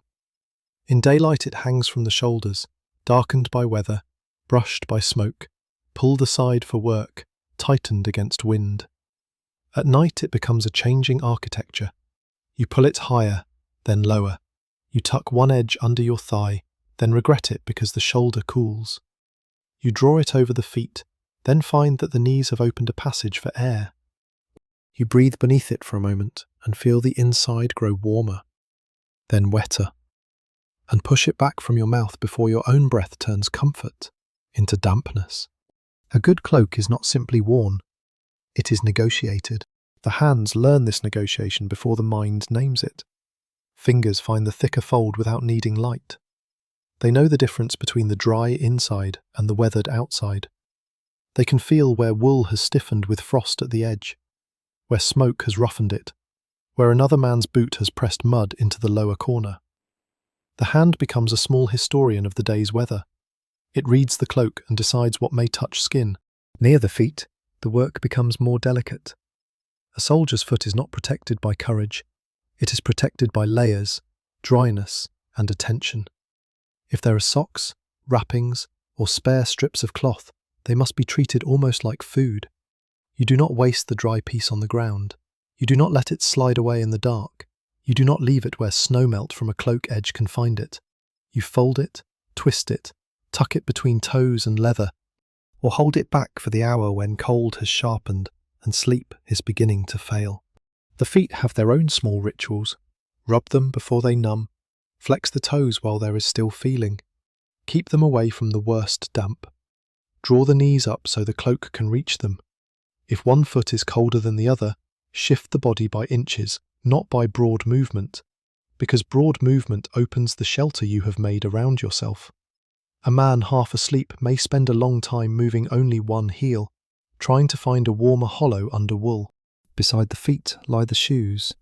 In daylight it hangs from the shoulders, darkened by weather, brushed by smoke, pulled aside for work, tightened against wind. At night it becomes a changing architecture. You pull it higher, then lower. You tuck one edge under your thigh, then regret it because the shoulder cools. You draw it over the feet, then find that the knees have opened a passage for air. You breathe beneath it for a moment and feel the inside grow warmer, then wetter, and push it back from your mouth before your own breath turns comfort into dampness. A good cloak is not simply worn, it is negotiated. The hands learn this negotiation before the mind names it. Fingers find the thicker fold without needing light. They know the difference between the dry inside and the weathered outside. They can feel where wool has stiffened with frost at the edge, where smoke has roughened it, where another man's boot has pressed mud into the lower corner. The hand becomes a small historian of the day's weather. It reads the cloak and decides what may touch skin. Near the feet, the work becomes more delicate. A soldier's foot is not protected by courage. It is protected by layers, dryness, and attention. If there are socks, wrappings, or spare strips of cloth, they must be treated almost like food. You do not waste the dry piece on the ground. You do not let it slide away in the dark. You do not leave it where snow melt from a cloak edge can find it. You fold it, twist it, tuck it between toes and leather, or hold it back for the hour when cold has sharpened and sleep is beginning to fail. The feet have their own small rituals. Rub them before they numb. Flex the toes while there is still feeling. Keep them away from the worst damp. Draw the knees up so the cloak can reach them. If one foot is colder than the other, shift the body by inches, not by broad movement, because broad movement opens the shelter you have made around yourself. A man half asleep may spend a long time moving only one heel, trying to find a warmer hollow under wool. Beside the feet lie the shoes,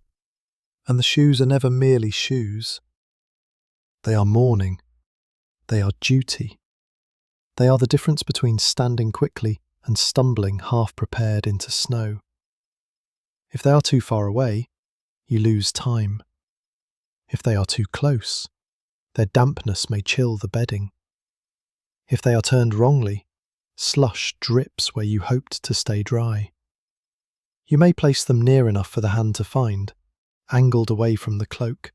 and the shoes are never merely shoes. They are mourning. They are duty. They are the difference between standing quickly and stumbling half-prepared into snow. If they are too far away, you lose time. If they are too close, their dampness may chill the bedding. If they are turned wrongly, slush drips where you hoped to stay dry. You may place them near enough for the hand to find, angled away from the cloak,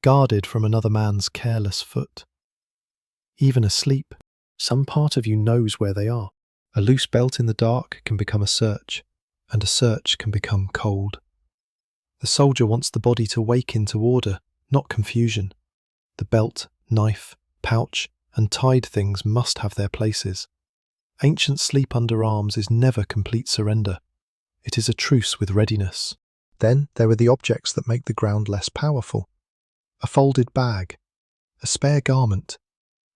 guarded from another man's careless foot. Even asleep, some part of you knows where they are. A loose belt in the dark can become a search, and a search can become cold. The soldier wants the body to wake into order, not confusion. The belt, knife, pouch, and tied things must have their places. Ancient sleep under arms is never complete surrender. It is a truce with readiness. Then there are the objects that make the ground less powerful. A folded bag, a spare garment,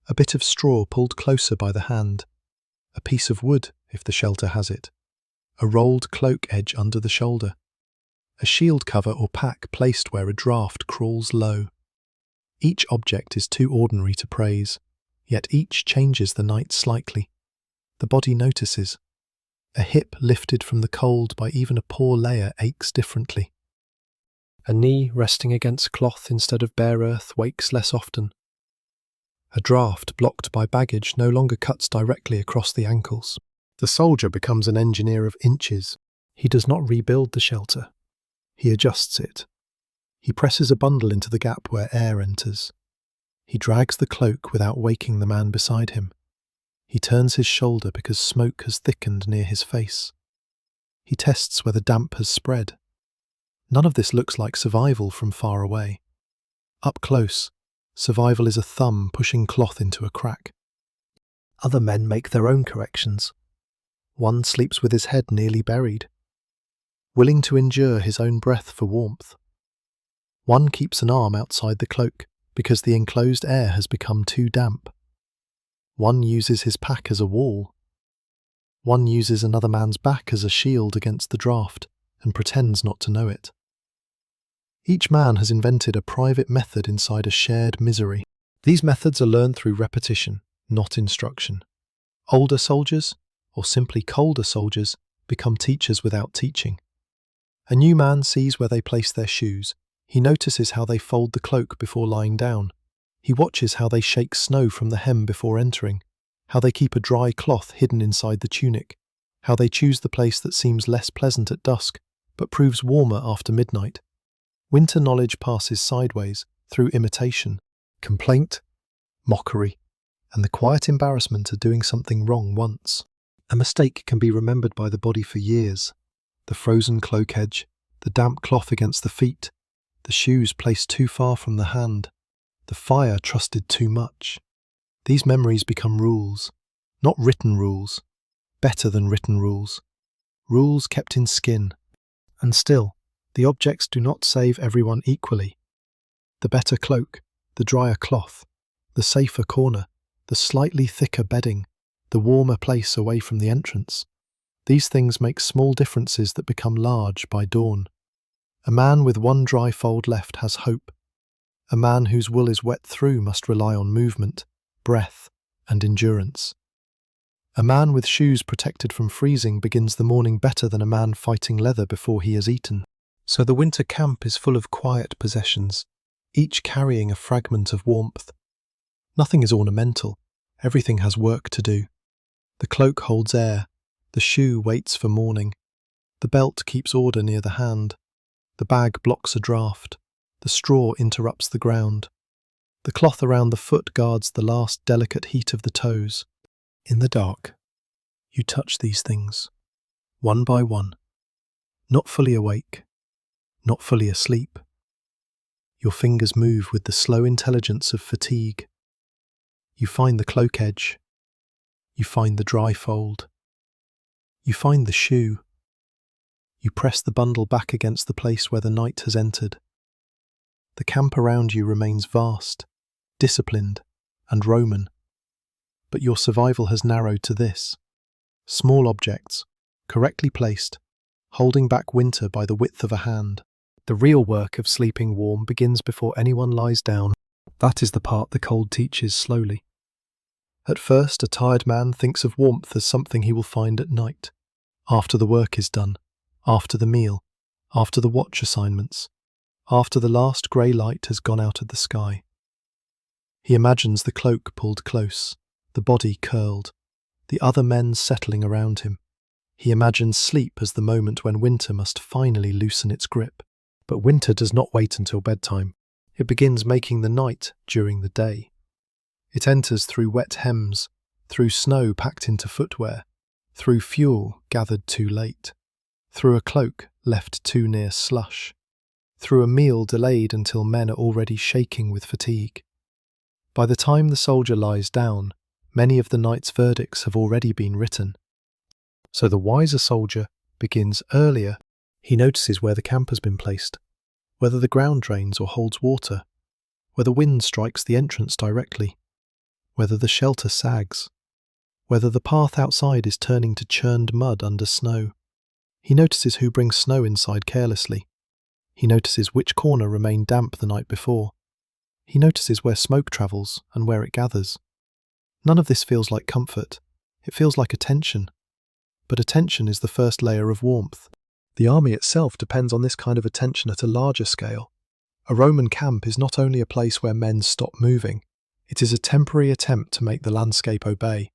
a bit of straw pulled closer by the hand, a piece of wood if the shelter has it, a rolled cloak edge under the shoulder, a shield cover or pack placed where a draught crawls low. Each object is too ordinary to praise, yet each changes the night slightly. The body notices. A hip lifted from the cold by even a poor layer aches differently. A knee resting against cloth instead of bare earth wakes less often. A draught blocked by baggage no longer cuts directly across the ankles. The soldier becomes an engineer of inches. He does not rebuild the shelter. He adjusts it. He presses a bundle into the gap where air enters. He drags the cloak without waking the man beside him. He turns his shoulder because smoke has thickened near his face. He tests whether damp has spread. None of this looks like survival from far away. Up close, survival is a thumb pushing cloth into a crack. Other men make their own corrections. One sleeps with his head nearly buried, willing to endure his own breath for warmth. One keeps an arm outside the cloak because the enclosed air has become too damp. One uses his pack as a wall. One uses another man's back as a shield against the draught and pretends not to know it. Each man has invented a private method inside a shared misery. These methods are learned through repetition, not instruction. Older soldiers, or simply colder soldiers, become teachers without teaching. A new man sees where they place their shoes. He notices how they fold the cloak before lying down. He watches how they shake snow from the hem before entering, how they keep a dry cloth hidden inside the tunic, how they choose the place that seems less pleasant at dusk, but proves warmer after midnight. Winter knowledge passes sideways, through imitation, complaint, mockery, and the quiet embarrassment of doing something wrong once. A mistake can be remembered by the body for years. The frozen cloak edge, the damp cloth against the feet, the shoes placed too far from the hand, the fire trusted too much. These memories become rules, not written rules, better than written rules, rules kept in skin. And still, the objects do not save everyone equally. The better cloak, the drier cloth, the safer corner, the slightly thicker bedding, the warmer place away from the entrance. These things make small differences that become large by dawn. A man with one dry fold left has hope. A man whose wool is wet through must rely on movement, breath, and endurance. A man with shoes protected from freezing begins the morning better than a man fighting leather before he has eaten. So the winter camp is full of quiet possessions, each carrying a fragment of warmth. Nothing is ornamental, everything has work to do. The cloak holds air, the shoe waits for morning, the belt keeps order near the hand, the bag blocks a draught, the straw interrupts the ground, the cloth around the foot guards the last delicate heat of the toes. In the dark, you touch these things, one by one, not fully awake, not fully asleep. Your fingers move with the slow intelligence of fatigue. You find the cloak edge. You find the dry fold. You find the shoe. You press the bundle back against the place where the night has entered. The camp around you remains vast, disciplined, and Roman. But your survival has narrowed to this. Small objects, correctly placed, holding back winter by the width of a hand. The real work of sleeping warm begins before anyone lies down. That is the part the cold teaches slowly. At first, a tired man thinks of warmth as something he will find at night, after the work is done, after the meal, after the watch assignments, after the last grey light has gone out of the sky. He imagines the cloak pulled close, the body curled, the other men settling around him. He imagines sleep as the moment when winter must finally loosen its grip. But winter does not wait until bedtime. It begins making the night during the day. It enters through wet hems, through snow packed into footwear, through fuel gathered too late, through a cloak left too near slush, through a meal delayed until men are already shaking with fatigue. By the time the soldier lies down, many of the night's verdicts have already been written. So the wiser soldier begins earlier. He notices where the camp has been placed, whether the ground drains or holds water, whether wind strikes the entrance directly, whether the shelter sags, whether the path outside is turning to churned mud under snow. He notices who brings snow inside carelessly. He notices which corner remained damp the night before. He notices where smoke travels and where it gathers. None of this feels like comfort. It feels like attention. But attention is the first layer of warmth. The army itself depends on this kind of attention at a larger scale. A Roman camp is not only a place where men stop moving, it is a temporary attempt to make the landscape obey.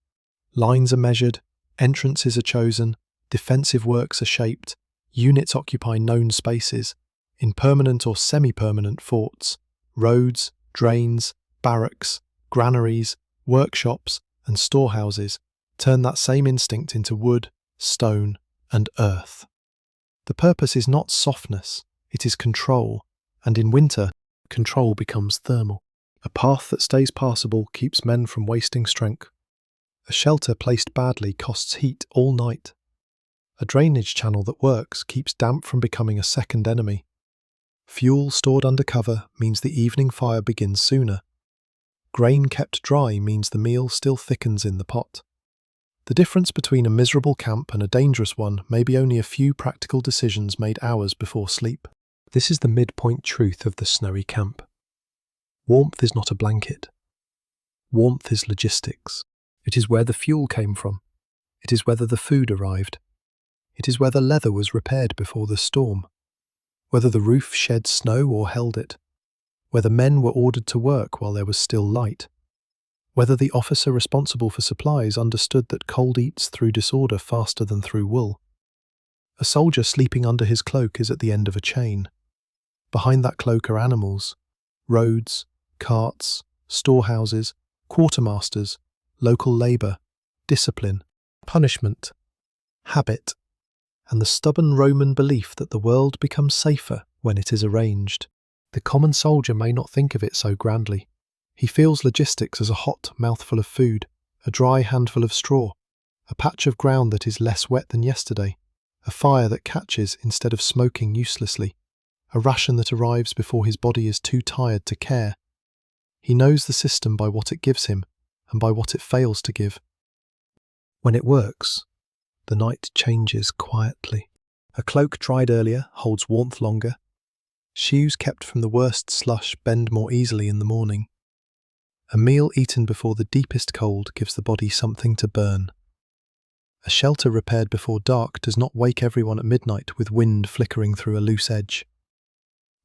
Lines are measured, entrances are chosen, defensive works are shaped, units occupy known spaces, in permanent or semi-permanent forts, roads, drains, barracks, granaries, workshops, and storehouses turn that same instinct into wood, stone, and earth. The purpose is not softness, it is control, and in winter, control becomes thermal. A path that stays passable keeps men from wasting strength. A shelter placed badly costs heat all night. A drainage channel that works keeps damp from becoming a second enemy. Fuel stored under cover means the evening fire begins sooner. Grain kept dry means the meal still thickens in the pot. The difference between a miserable camp and a dangerous one may be only a few practical decisions made hours before sleep. This is the midpoint truth of the snowy camp. Warmth is not a blanket. Warmth is logistics. It is where the fuel came from. It is whether the food arrived. It is whether leather was repaired before the storm. Whether the roof shed snow or held it. Whether men were ordered to work while there was still light. Whether the officer responsible for supplies understood that cold eats through disorder faster than through wool. A soldier sleeping under his cloak is at the end of a chain. Behind that cloak are animals, roads, carts, storehouses, quartermasters, local labour, discipline, punishment, habit, and the stubborn Roman belief that the world becomes safer when it is arranged. The common soldier may not think of it so grandly. He feels logistics as a hot mouthful of food, a dry handful of straw, a patch of ground that is less wet than yesterday, a fire that catches instead of smoking uselessly, a ration that arrives before his body is too tired to care. He knows the system by what it gives him and by what it fails to give. When it works, the night changes quietly. A cloak dried earlier holds warmth longer. Shoes kept from the worst slush bend more easily in the morning. A meal eaten before the deepest cold gives the body something to burn. A shelter repaired before dark does not wake everyone at midnight with wind flickering through a loose edge.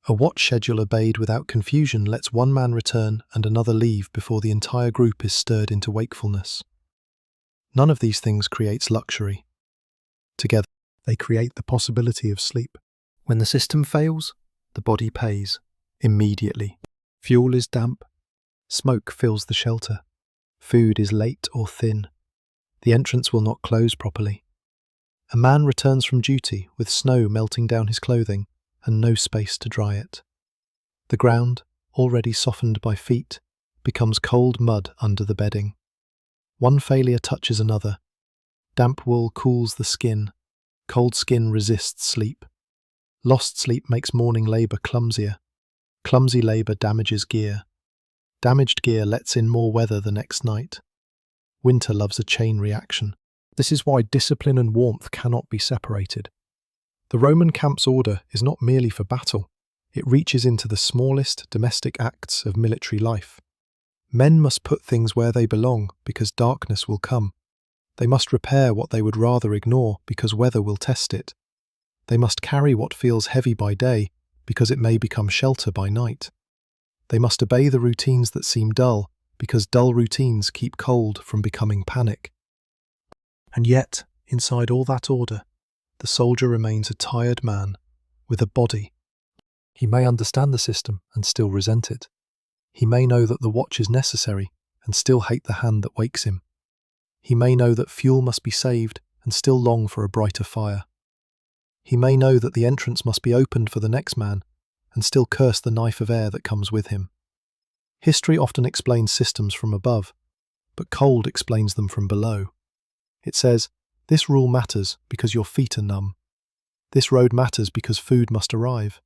A watch schedule obeyed without confusion lets one man return and another leave before the entire group is stirred into wakefulness. None of these things creates luxury. Together, they create the possibility of sleep. When the system fails, the body pays, immediately. Fuel is damp. Smoke fills the shelter. Food is late or thin. The entrance will not close properly. A man returns from duty with snow melting down his clothing and no space to dry it. The ground, already softened by feet, becomes cold mud under the bedding. One failure touches another. Damp wool cools the skin. Cold skin resists sleep. Lost sleep makes morning labour clumsier. Clumsy labour damages gear. Damaged gear lets in more weather the next night. Winter loves a chain reaction. This is why discipline and warmth cannot be separated. The Roman camp's order is not merely for battle. It reaches into the smallest domestic acts of military life. Men must put things where they belong because darkness will come. They must repair what they would rather ignore because weather will test it. They must carry what feels heavy by day because it may become shelter by night. They must obey the routines that seem dull because dull routines keep cold from becoming panic. And yet, inside all that order, the soldier remains a tired man with a body. He may understand the system and still resent it. He may know that the watch is necessary and still hate the hand that wakes him. He may know that fuel must be saved and still long for a brighter fire. He may know that the entrance must be opened for the next man and still curse the knife of air that comes with him. History often explains systems from above, but cold explains them from below. It says, this rule matters because your feet are numb. This road matters because food must arrive.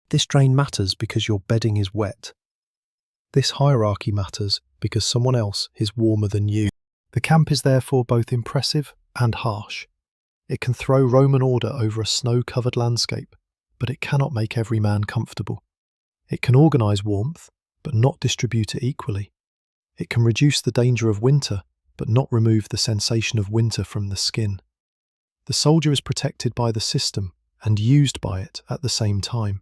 This drain matters because your bedding is wet. This hierarchy matters because someone else is warmer than you. The camp is therefore both impressive and harsh. It can throw Roman order over a snow-covered landscape, but it cannot make every man comfortable. It can organise warmth, but not distribute it equally. It can reduce the danger of winter, but not remove the sensation of winter from the skin. The soldier is protected by the system and used by it at the same time.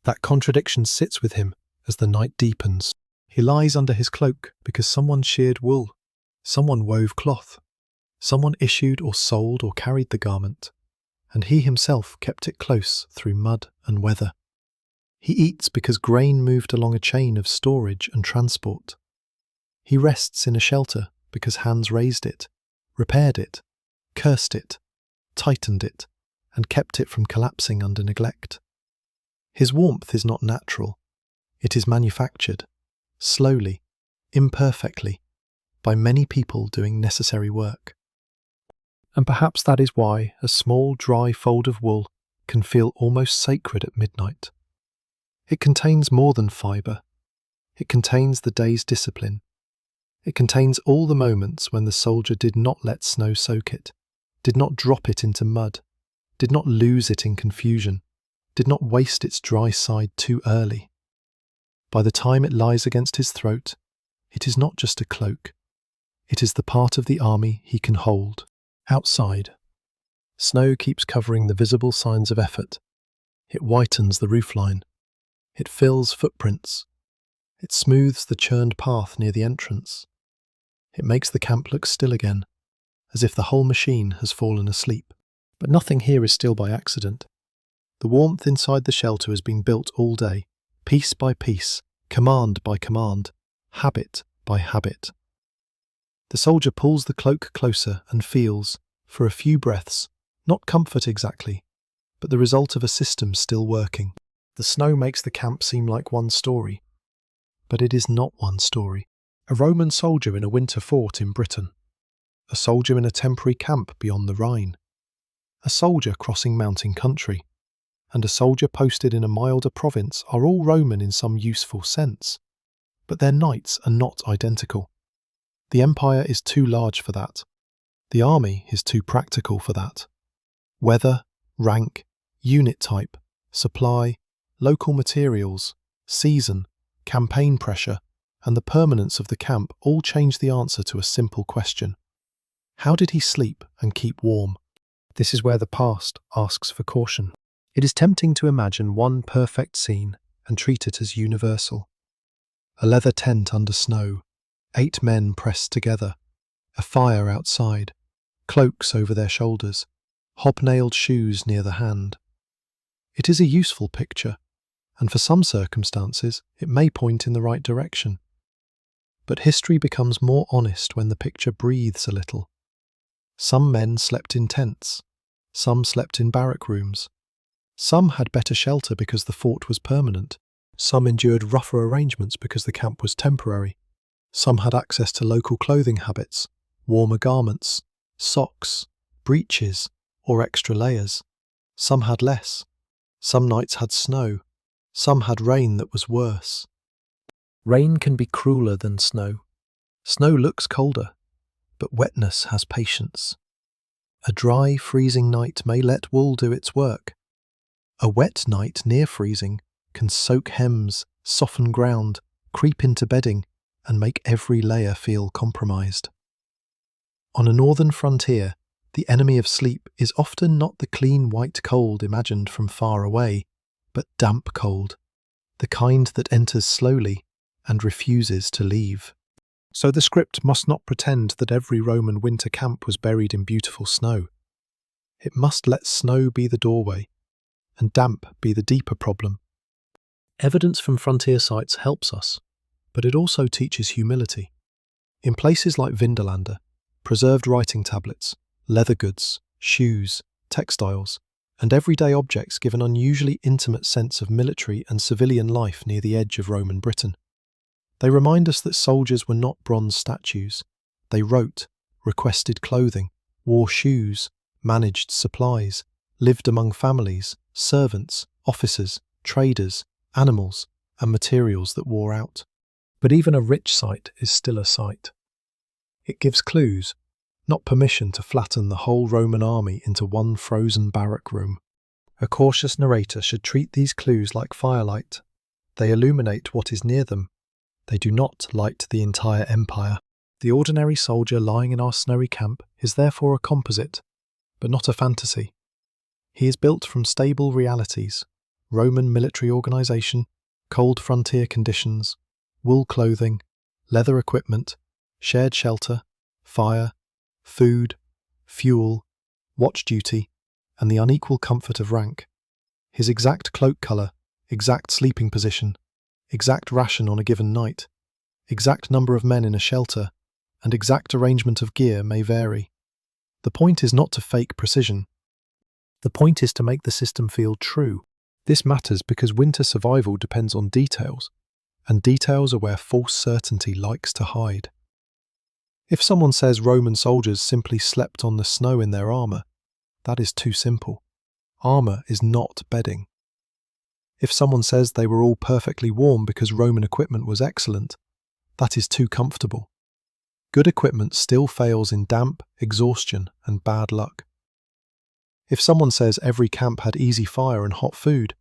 That contradiction sits with him as the night deepens. He lies under his cloak because someone sheared wool, someone wove cloth, someone issued or sold or carried the garment, and he himself kept it close through mud and weather. He eats because grain moved along a chain of storage and transport. He rests in a shelter because hands raised it, repaired it, cursed it, tightened it, and kept it from collapsing under neglect. His warmth is not natural. It is manufactured, slowly, imperfectly, by many people doing necessary work. And perhaps that is why a small, dry fold of wool can feel almost sacred at midnight. It contains more than fibre. It contains the day's discipline. It contains all the moments when the soldier did not let snow soak it, did not drop it into mud, did not lose it in confusion, did not waste its dry side too early. By the time it lies against his throat, it is not just a cloak. It is the part of the army he can hold. Outside, snow keeps covering the visible signs of effort. It whitens the roofline. It fills footprints. It smooths the churned path near the entrance. It makes the camp look still again, as if the whole machine has fallen asleep. But nothing here is still by accident. The warmth inside the shelter has been built all day, piece by piece, command by command, habit by habit. The soldier pulls the cloak closer and feels, for a few breaths, not comfort exactly, but the result of a system still working. The snow makes the camp seem like one story, but it is not one story. A Roman soldier in a winter fort in Britain, a soldier in a temporary camp beyond the Rhine, a soldier crossing mountain country, and a soldier posted in a milder province are all Roman in some useful sense, but their nights are not identical. The empire is too large for that. The army is too practical for that. Weather, rank, unit type, supply, local materials, season, campaign pressure, and the permanence of the camp all change the answer to a simple question. How did he sleep and keep warm? This is where the past asks for caution. It is tempting to imagine one perfect scene and treat it as universal. A leather tent under snow, 8 men pressed together, a fire outside, cloaks over their shoulders, hobnailed shoes near the hand. It is a useful picture, and for some circumstances it may point in the right direction. But history becomes more honest when the picture breathes a little. Some men slept in tents, some slept in barrack rooms. Some had better shelter because the fort was permanent. Some endured rougher arrangements because the camp was temporary. Some had access to local clothing habits, warmer garments, socks, breeches, or extra layers. Some had less. Some nights had snow. Some had rain that was worse. Rain can be crueler than snow. Snow looks colder, but wetness has patience. A dry, freezing night may let wool do its work. A wet night near freezing can soak hems, soften ground, creep into bedding, and make every layer feel compromised. On a northern frontier, the enemy of sleep is often not the clean white cold imagined from far away, but damp cold, the kind that enters slowly and refuses to leave. So the script must not pretend that every Roman winter camp was buried in beautiful snow. It must let snow be the doorway, and damp be the deeper problem. Evidence from frontier sites helps us, but it also teaches humility. In places like Vindolanda, preserved writing tablets, leather goods, shoes, textiles, and everyday objects give an unusually intimate sense of military and civilian life near the edge of Roman Britain. They remind us that soldiers were not bronze statues. They wrote, requested clothing, wore shoes, managed supplies, lived among families, servants, officers, traders, animals, and materials that wore out. But even a rich site is still a site. It gives clues, not permission to flatten the whole Roman army into one frozen barrack room. A cautious narrator should treat these clues like firelight. They illuminate what is near them. They do not light the entire empire. The ordinary soldier lying in our snowy camp is therefore a composite, but not a fantasy. He is built from stable realities: Roman military organisation, cold frontier conditions, wool clothing, leather equipment, shared shelter, fire, food, fuel, watch duty, and the unequal comfort of rank. His exact cloak colour, exact sleeping position, exact ration on a given night, exact number of men in a shelter, and exact arrangement of gear may vary. The point is not to fake precision. The point is to make the system feel true. This matters because winter survival depends on details, and details are where false certainty likes to hide. If someone says Roman soldiers simply slept on the snow in their armour, that is too simple. Armour is not bedding. If someone says they were all perfectly warm because Roman equipment was excellent, that is too comfortable. Good equipment still fails in damp, exhaustion, and bad luck. If someone says every camp had easy fire and hot food,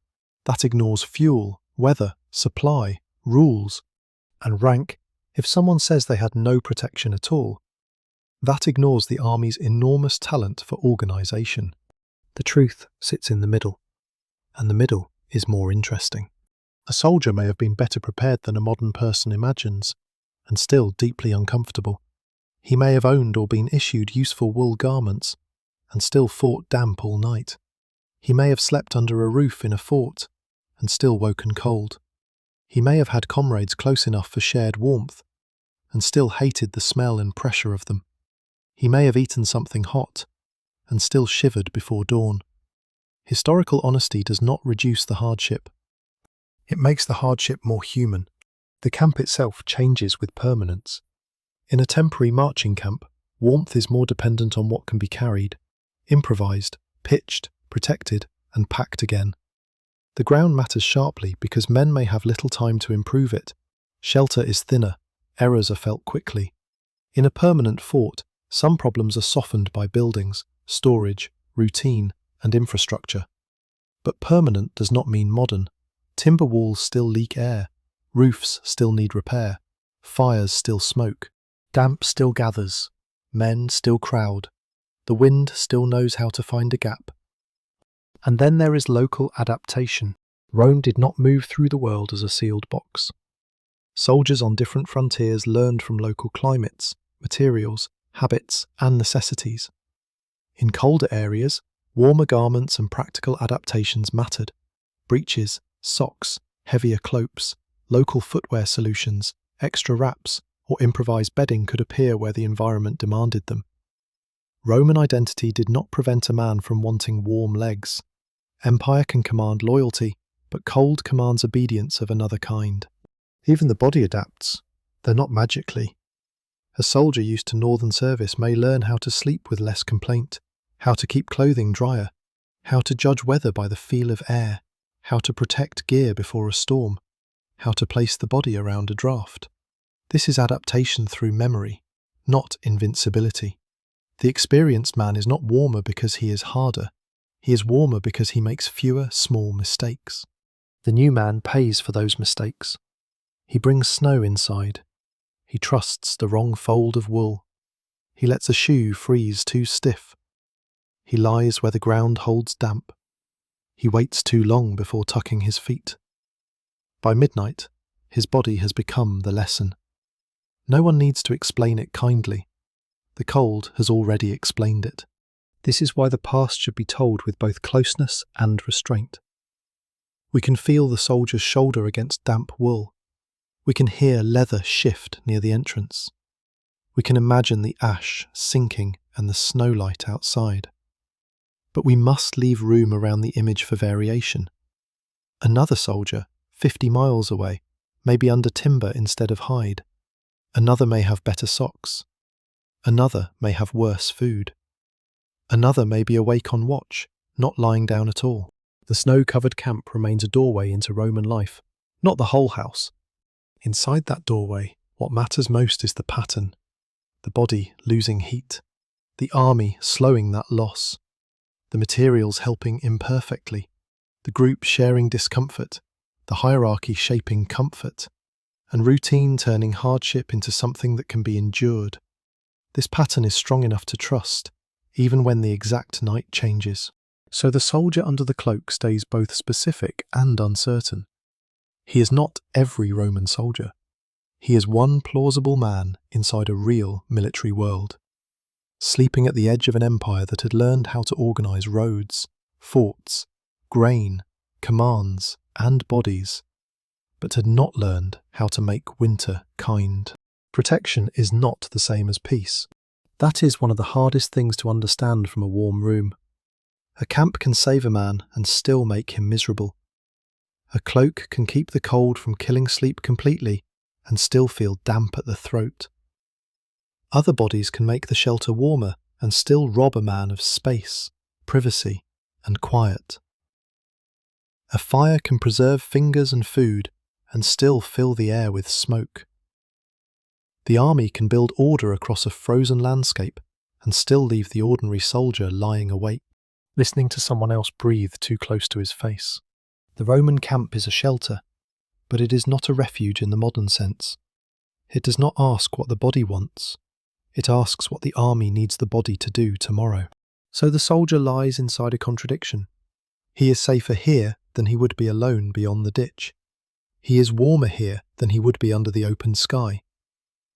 that ignores fuel, weather, supply, rules, and rank. If someone says they had no protection at all, that ignores the army's enormous talent for organisation. The truth sits in the middle, and the middle is more interesting. A soldier may have been better prepared than a modern person imagines, and still deeply uncomfortable. He may have owned or been issued useful wool garments, and still fought damp all night. He may have slept under a roof in a fort, and still woken cold. He may have had comrades close enough for shared warmth, and still hated the smell and pressure of them. He may have eaten something hot, and still shivered before dawn. Historical honesty does not reduce the hardship. It makes the hardship more human. The camp itself changes with permanence. In a temporary marching camp, warmth is more dependent on what can be carried, improvised, pitched, protected, and packed again. The ground matters sharply because men may have little time to improve it. Shelter is thinner, errors are felt quickly. In a permanent fort, some problems are softened by buildings, storage, routine, and infrastructure. But permanent does not mean modern. Timber walls still leak air, roofs still need repair, fires still smoke, damp still gathers, men still crowd, the wind still knows how to find a gap. And then there is local adaptation. Rome did not move through the world as a sealed box. Soldiers on different frontiers learned from local climates, materials, habits, and necessities. In colder areas, warmer garments and practical adaptations mattered. Breeches, socks, heavier cloaks, local footwear solutions, extra wraps, or improvised bedding could appear where the environment demanded them. Roman identity did not prevent a man from wanting warm legs. Empire can command loyalty, but cold commands obedience of another kind. Even the body adapts, though not magically. A soldier used to northern service may learn how to sleep with less complaint, how to keep clothing drier, how to judge weather by the feel of air, how to protect gear before a storm, how to place the body around a draft. This is adaptation through memory, not invincibility. The experienced man is not warmer because he is harder. He is warmer because he makes fewer small mistakes. The new man pays for those mistakes. He brings snow inside. He trusts the wrong fold of wool. He lets a shoe freeze too stiff. He lies where the ground holds damp. He waits too long before tucking his feet. By midnight, his body has become the lesson. No one needs to explain it kindly. The cold has already explained it. This is why the past should be told with both closeness and restraint. We can feel the soldier's shoulder against damp wool. We can hear leather shift near the entrance. We can imagine the ash sinking and the snowlight outside. But we must leave room around the image for variation. Another soldier, 50 miles away, may be under timber instead of hide. Another may have better socks. Another may have worse food. Another may be awake on watch, not lying down at all. The snow-covered camp remains a doorway into Roman life, not the whole house. Inside that doorway, what matters most is the pattern. The body losing heat, the army slowing that loss, the materials helping imperfectly, the group sharing discomfort, the hierarchy shaping comfort, and routine turning hardship into something that can be endured. This pattern is strong enough to trust, even when the exact night changes. So the soldier under the cloak stays both specific and uncertain. He is not every Roman soldier. He is one plausible man inside a real military world, sleeping at the edge of an empire that had learned how to organize roads, forts, grain, commands, and bodies, but had not learned how to make winter kind. Protection is not the same as peace. That is one of the hardest things to understand from a warm room. A camp can save a man and still make him miserable. A cloak can keep the cold from killing sleep completely and still feel damp at the throat. Other bodies can make the shelter warmer and still rob a man of space, privacy, and quiet. A fire can preserve fingers and food and still fill the air with smoke. The army can build order across a frozen landscape and still leave the ordinary soldier lying awake, listening to someone else breathe too close to his face. The Roman camp is a shelter, but it is not a refuge in the modern sense. It does not ask what the body wants. It asks what the army needs the body to do tomorrow. So the soldier lies inside a contradiction. He is safer here than he would be alone beyond the ditch. He is warmer here than he would be under the open sky.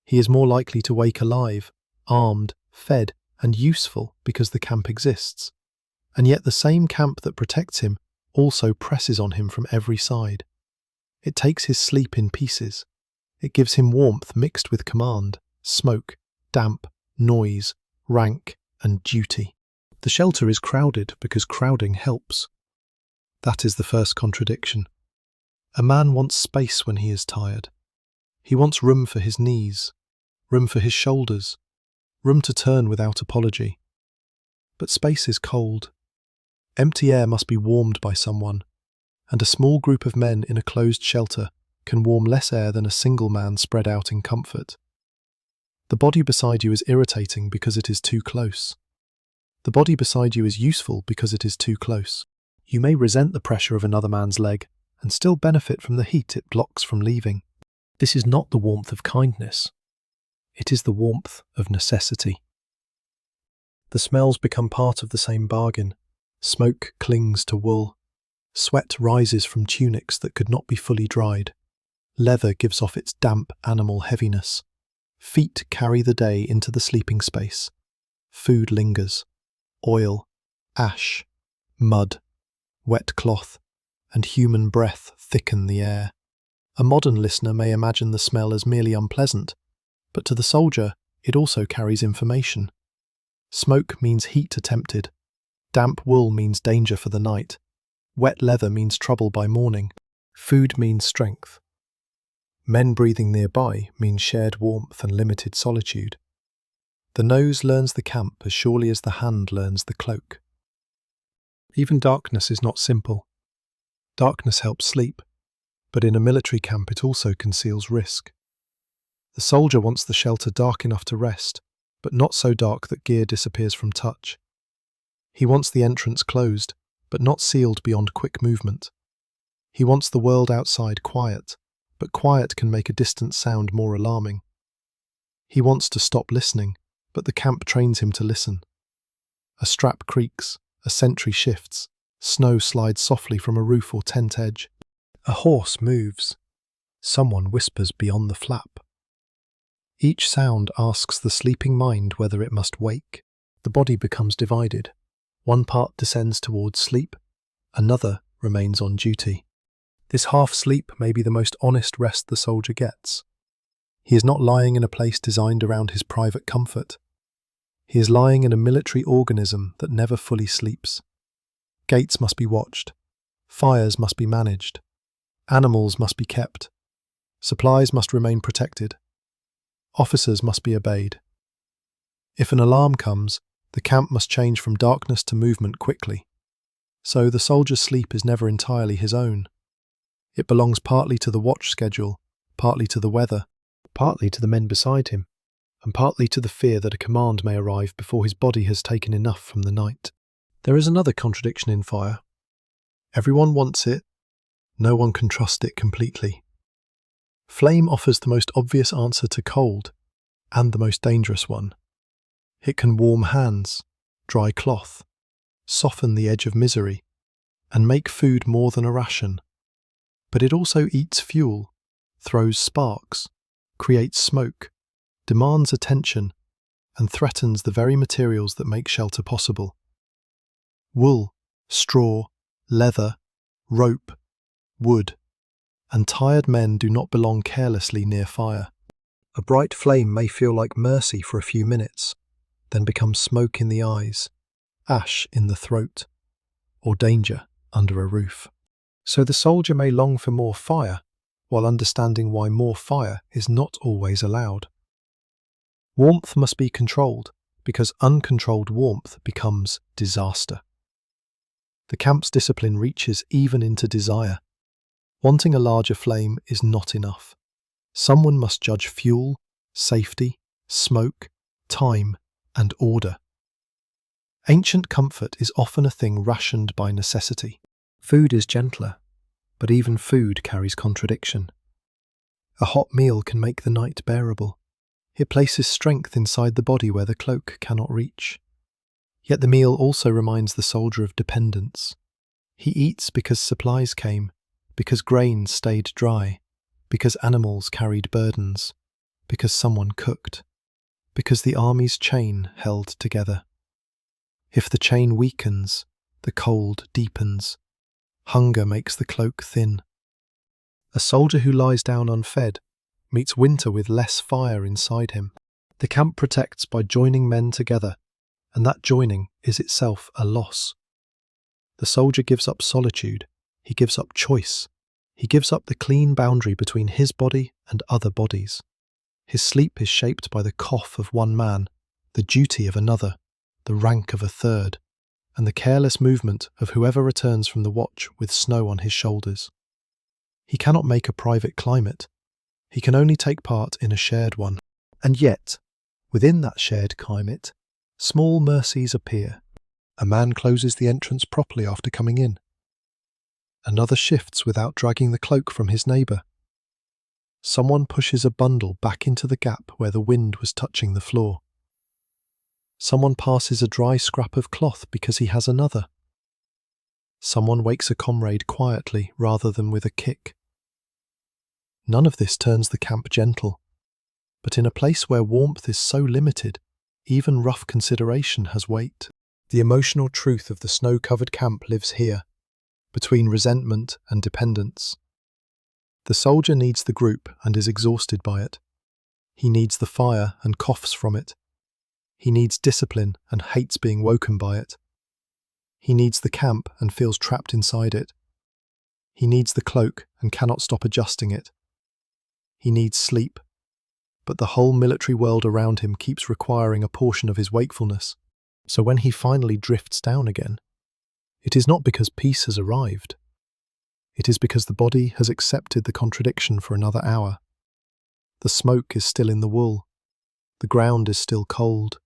He is more likely to wake alive, armed, fed, and useful because the camp exists. And yet the same camp that protects him also presses on him from every side. It takes his sleep in pieces. It gives him warmth mixed with command, smoke, damp, noise, rank, and duty. The shelter is crowded because crowding helps. That is the first contradiction. A man wants space when he is tired. He wants room for his knees, room for his shoulders, room to turn without apology. But space is cold. Empty air must be warmed by someone, and a small group of men in a closed shelter can warm less air than a single man spread out in comfort. The body beside you is irritating because it is too close. The body beside you is useful because it is too close. You may resent the pressure of another man's leg and still benefit from the heat it blocks from leaving. This is not the warmth of kindness. It is the warmth of necessity. The smells become part of the same bargain. Smoke clings to wool. Sweat rises from tunics that could not be fully dried. Leather gives off its damp animal heaviness. Feet carry the day into the sleeping space. Food lingers. Oil, ash, mud, wet cloth, and human breath thicken the air. A modern listener may imagine the smell as merely unpleasant, but to the soldier, it also carries information. Smoke means heat attempted. Damp wool means danger for the night. Wet leather means trouble by morning. Food means strength. Men breathing nearby means shared warmth and limited solitude. The nose learns the camp as surely as the hand learns the cloak. Even darkness is not simple. Darkness helps sleep, but in a military camp it also conceals risk. The soldier wants the shelter dark enough to rest, but not so dark that gear disappears from touch. He wants the entrance closed, but not sealed beyond quick movement. He wants the world outside quiet, but quiet can make a distant sound more alarming. He wants to stop listening, but the camp trains him to listen. A strap creaks, a sentry shifts, snow slides softly from a roof or tent edge. A horse moves. Someone whispers beyond the flap. Each sound asks the sleeping mind whether it must wake. The body becomes divided. One part descends towards sleep, another remains on duty. This half-sleep may be the most honest rest the soldier gets. He is not lying in a place designed around his private comfort. He is lying in a military organism that never fully sleeps. Gates must be watched. Fires must be managed. Animals must be kept. Supplies must remain protected. Officers must be obeyed. If an alarm comes, the camp must change from darkness to movement quickly. So the soldier's sleep is never entirely his own. It belongs partly to the watch schedule, partly to the weather, partly to the men beside him, and partly to the fear that a command may arrive before his body has taken enough from the night. There is another contradiction in fire. Everyone wants it, no one can trust it completely. Flame offers the most obvious answer to cold, and the most dangerous one. It can warm hands, dry cloth, soften the edge of misery, and make food more than a ration. But it also eats fuel, throws sparks, creates smoke, demands attention, and threatens the very materials that make shelter possible. Wool, straw, leather, rope, wood, and tired men do not belong carelessly near fire. A bright flame may feel like mercy for a few minutes, then become smoke in the eyes, ash in the throat, or danger under a roof. So the soldier may long for more fire, while understanding why more fire is not always allowed. Warmth must be controlled, because uncontrolled warmth becomes disaster. The camp's discipline reaches even into desire. Wanting a larger flame is not enough. Someone must judge fuel, safety, smoke, time, and order. Ancient comfort is often a thing rationed by necessity. Food is gentler, but even food carries contradiction. A hot meal can make the night bearable. It places strength inside the body where the cloak cannot reach. Yet the meal also reminds the soldier of dependence. He eats because supplies came, because grains stayed dry, because animals carried burdens, because someone cooked, because the army's chain held together. If the chain weakens, the cold deepens. Hunger makes the cloak thin. A soldier who lies down unfed meets winter with less fire inside him. The camp protects by joining men together, and that joining is itself a loss. The soldier gives up solitude, he gives up choice, he gives up the clean boundary between his body and other bodies. His sleep is shaped by the cough of one man, the duty of another, the rank of a third, and the careless movement of whoever returns from the watch with snow on his shoulders. He cannot make a private climate. He can only take part in a shared one. And yet, within that shared climate, small mercies appear. A man closes the entrance properly after coming in. Another shifts without dragging the cloak from his neighbour. Someone pushes a bundle back into the gap where the wind was touching the floor. Someone passes a dry scrap of cloth because he has another. Someone wakes a comrade quietly rather than with a kick. None of this turns the camp gentle, but in a place where warmth is so limited, even rough consideration has weight. The emotional truth of the snow-covered camp lives here, between resentment and dependence. The soldier needs the group and is exhausted by it. He needs the fire and coughs from it. He needs discipline and hates being woken by it. He needs the camp and feels trapped inside it. He needs the cloak and cannot stop adjusting it. He needs sleep, but the whole military world around him keeps requiring a portion of his wakefulness. So when he finally drifts down again, it is not because peace has arrived. It is because the body has accepted the contradiction for another hour. The smoke is still in the wool. The ground is still cold.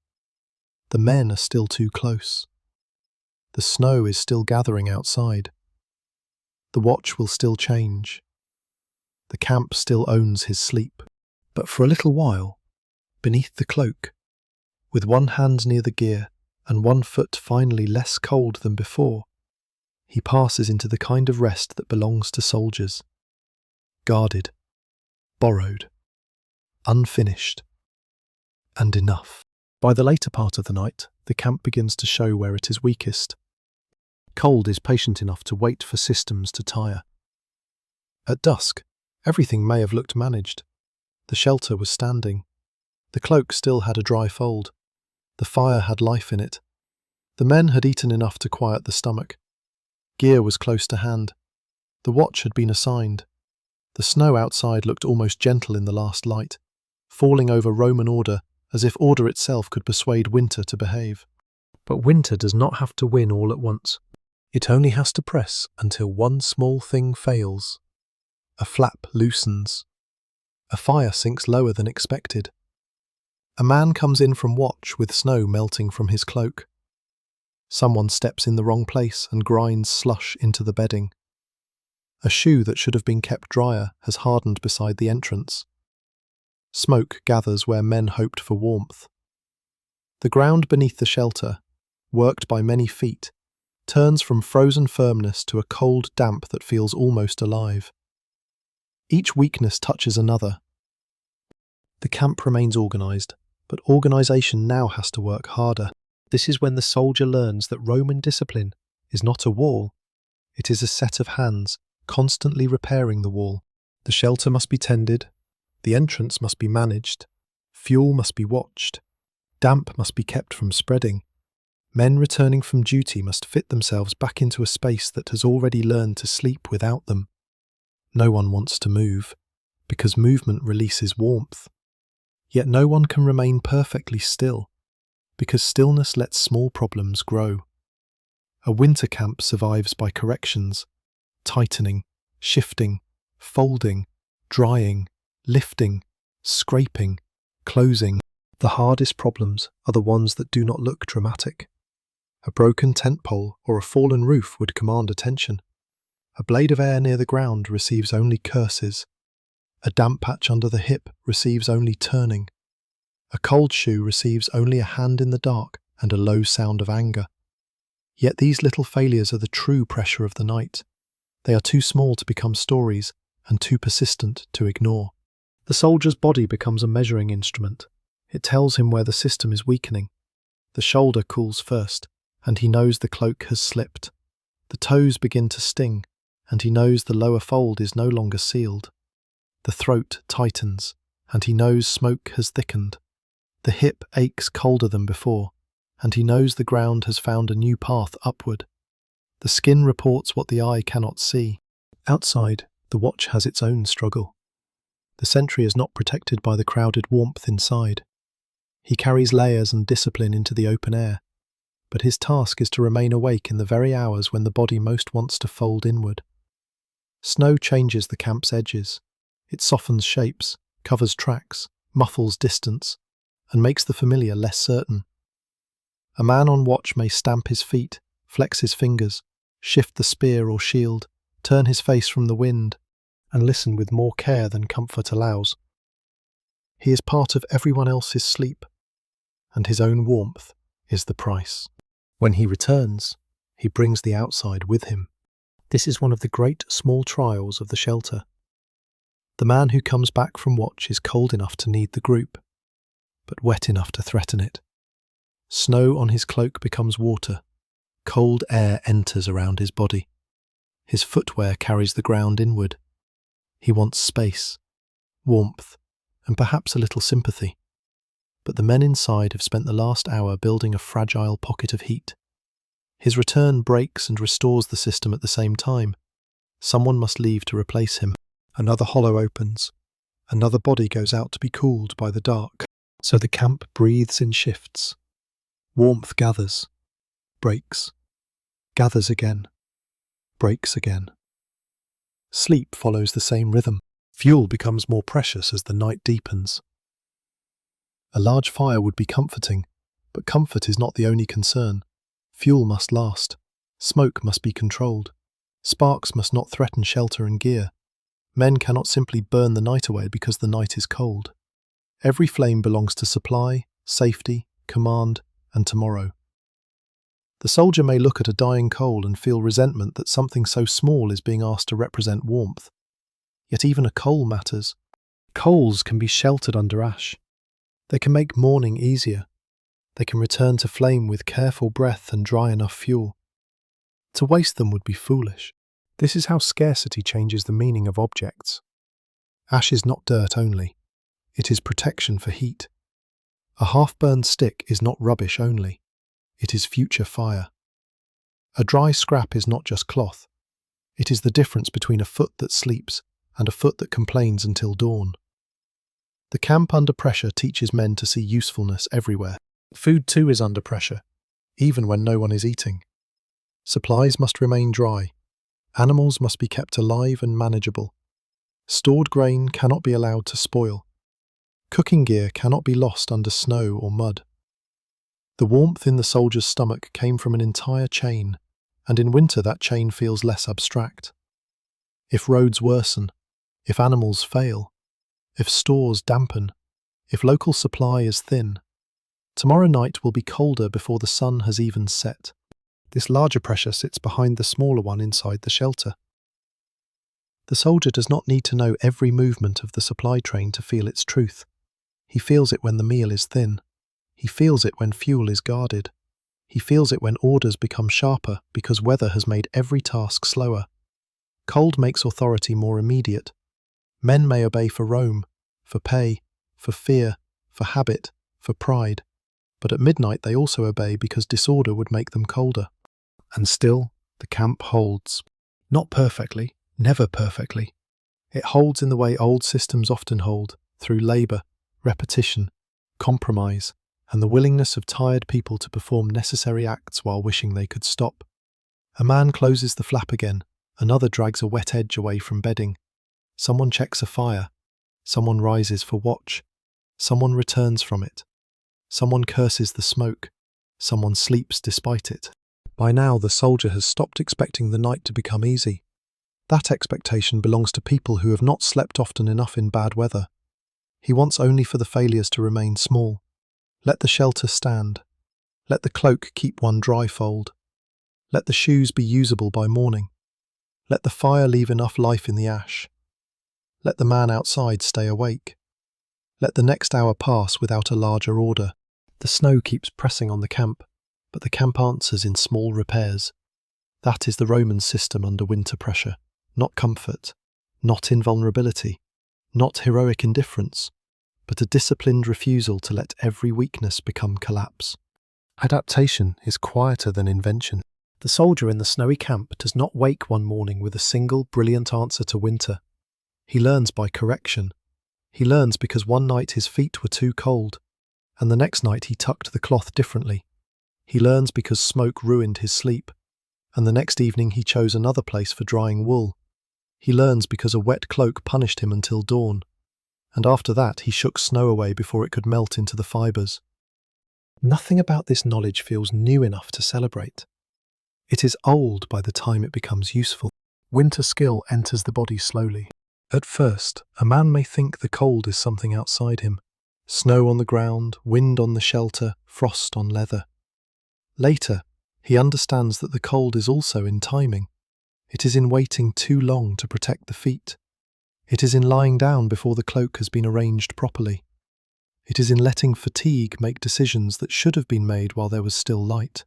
The men are still too close. The snow is still gathering outside. The watch will still change. The camp still owns his sleep. But for a little while, beneath the cloak, with one hand near the gear and one foot finally less cold than before, he passes into the kind of rest that belongs to soldiers. Guarded, borrowed, unfinished, and enough. By the later part of the night, the camp begins to show where it is weakest. Cold is patient enough to wait for systems to tire. At dusk, everything may have looked managed. The shelter was standing. The cloak still had a dry fold. The fire had life in it. The men had eaten enough to quiet the stomach. Gear was close to hand. The watch had been assigned. The snow outside looked almost gentle in the last light, falling over Roman order as if order itself could persuade winter to behave. But winter does not have to win all at once. It only has to press until one small thing fails. A flap loosens. A fire sinks lower than expected. A man comes in from watch with snow melting from his cloak. Someone steps in the wrong place and grinds slush into the bedding. A shoe that should have been kept drier has hardened beside the entrance. Smoke gathers where men hoped for warmth. The ground beneath the shelter, worked by many feet, turns from frozen firmness to a cold damp that feels almost alive. Each weakness touches another. The camp remains organised, but organisation now has to work harder. This is when the soldier learns that Roman discipline is not a wall. It is a set of hands, constantly repairing the wall. The shelter must be tended, the entrance must be managed, fuel must be watched, damp must be kept from spreading. Men returning from duty must fit themselves back into a space that has already learned to sleep without them. No one wants to move, because movement releases warmth. Yet no one can remain perfectly still, because stillness lets small problems grow. A winter camp survives by corrections, tightening, shifting, folding, drying, lifting, scraping, closing. The hardest problems are the ones that do not look dramatic. A broken tent pole or a fallen roof would command attention. A blade of air near the ground receives only curses. A damp patch under the hip receives only turning. A cold shoe receives only a hand in the dark and a low sound of anger. Yet these little failures are the true pressure of the night. They are too small to become stories and too persistent to ignore. The soldier's body becomes a measuring instrument. It tells him where the system is weakening. The shoulder cools first, and he knows the cloak has slipped. The toes begin to sting, and he knows the lower fold is no longer sealed. The throat tightens, and he knows smoke has thickened. The hip aches colder than before, and he knows the ground has found a new path upward. The skin reports what the eye cannot see. Outside, the watch has its own struggle. The sentry is not protected by the crowded warmth inside. He carries layers and discipline into the open air, but his task is to remain awake in the very hours when the body most wants to fold inward. Snow changes the camp's edges. It softens shapes, covers tracks, muffles distance, and makes the familiar less certain. A man on watch may stamp his feet, flex his fingers, shift the spear or shield, turn his face from the wind, and listen with more care than comfort allows. He is part of everyone else's sleep, and his own warmth is the price. When he returns, he brings the outside with him. This is one of the great small trials of the shelter. The man who comes back from watch is cold enough to need the group, but wet enough to threaten it. Snow on his cloak becomes water. Cold air enters around his body. His footwear carries the ground inward. He wants space, warmth, and perhaps a little sympathy. But the men inside have spent the last hour building a fragile pocket of heat. His return breaks and restores the system at the same time. Someone must leave to replace him. Another hollow opens. Another body goes out to be cooled by the dark. So the camp breathes in shifts. Warmth gathers, breaks, gathers again, breaks again. Sleep follows the same rhythm. Fuel becomes more precious as the night deepens. A large fire would be comforting, but comfort is not the only concern. Fuel must last. Smoke must be controlled. Sparks must not threaten shelter and gear. Men cannot simply burn the night away because the night is cold. Every flame belongs to supply, safety, command, and tomorrow. The soldier may look at a dying coal and feel resentment that something so small is being asked to represent warmth. Yet even a coal matters. Coals can be sheltered under ash. They can make mourning easier. They can return to flame with careful breath and dry enough fuel. To waste them would be foolish. This is how scarcity changes the meaning of objects. Ash is not dirt only. It is protection for heat. A half-burned stick is not rubbish only. It is future fire. A dry scrap is not just cloth. It is the difference between a foot that sleeps and a foot that complains until dawn. The camp under pressure teaches men to see usefulness everywhere. Food too is under pressure, even when no one is eating. Supplies must remain dry. Animals must be kept alive and manageable. Stored grain cannot be allowed to spoil. Cooking gear cannot be lost under snow or mud. The warmth in the soldier's stomach came from an entire chain, and in winter that chain feels less abstract. If roads worsen, if animals fail, if stores dampen, if local supply is thin, tomorrow night will be colder before the sun has even set. This larger pressure sits behind the smaller one inside the shelter. The soldier does not need to know every movement of the supply train to feel its truth. He feels it when the meal is thin. He feels it when fuel is guarded. He feels it when orders become sharper because weather has made every task slower. Cold makes authority more immediate. Men may obey for Rome, for pay, for fear, for habit, for pride. But at midnight they also obey because disorder would make them colder. And still, the camp holds. Not perfectly, never perfectly. It holds in the way old systems often hold, through labour, repetition, compromise, and the willingness of tired people to perform necessary acts while wishing they could stop. A man closes the flap again, another drags a wet edge away from bedding. Someone checks a fire, someone rises for watch, someone returns from it. Someone curses the smoke, someone sleeps despite it. By now the soldier has stopped expecting the night to become easy. That expectation belongs to people who have not slept often enough in bad weather. He wants only for the failures to remain small. Let the shelter stand. Let the cloak keep one dry fold. Let the shoes be usable by morning. Let the fire leave enough life in the ash. Let the man outside stay awake. Let the next hour pass without a larger order. The snow keeps pressing on the camp, but the camp answers in small repairs. That is the Roman system under winter pressure. Not comfort, not invulnerability, not heroic indifference, but a disciplined refusal to let every weakness become collapse. Adaptation is quieter than invention. The soldier in the snowy camp does not wake one morning with a single brilliant answer to winter. He learns by correction. He learns because one night his feet were too cold, and the next night he tucked the cloth differently. He learns because smoke ruined his sleep, and the next evening he chose another place for drying wool. He learns because a wet cloak punished him until dawn, and after that he shook snow away before it could melt into the fibres. Nothing about this knowledge feels new enough to celebrate. It is old by the time it becomes useful. Winter skill enters the body slowly. At first, a man may think the cold is something outside him. Snow on the ground, wind on the shelter, frost on leather. Later, he understands that the cold is also in timing. It is in waiting too long to protect the feet. It is in lying down before the cloak has been arranged properly. It is in letting fatigue make decisions that should have been made while there was still light.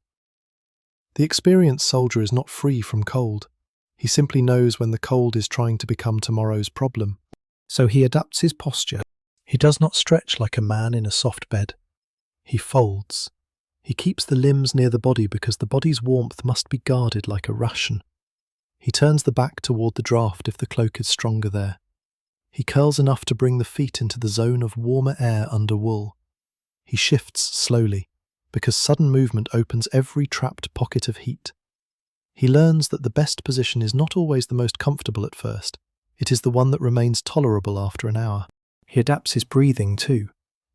The experienced soldier is not free from cold. He simply knows when the cold is trying to become tomorrow's problem. So he adapts his posture. He does not stretch like a man in a soft bed. He folds. He keeps the limbs near the body because the body's warmth must be guarded like a ration. He turns the back toward the draft if the cloak is stronger there. He curls enough to bring the feet into the zone of warmer air under wool. He shifts slowly, because sudden movement opens every trapped pocket of heat. He learns that the best position is not always the most comfortable at first. It is the one that remains tolerable after an hour. He adapts his breathing too,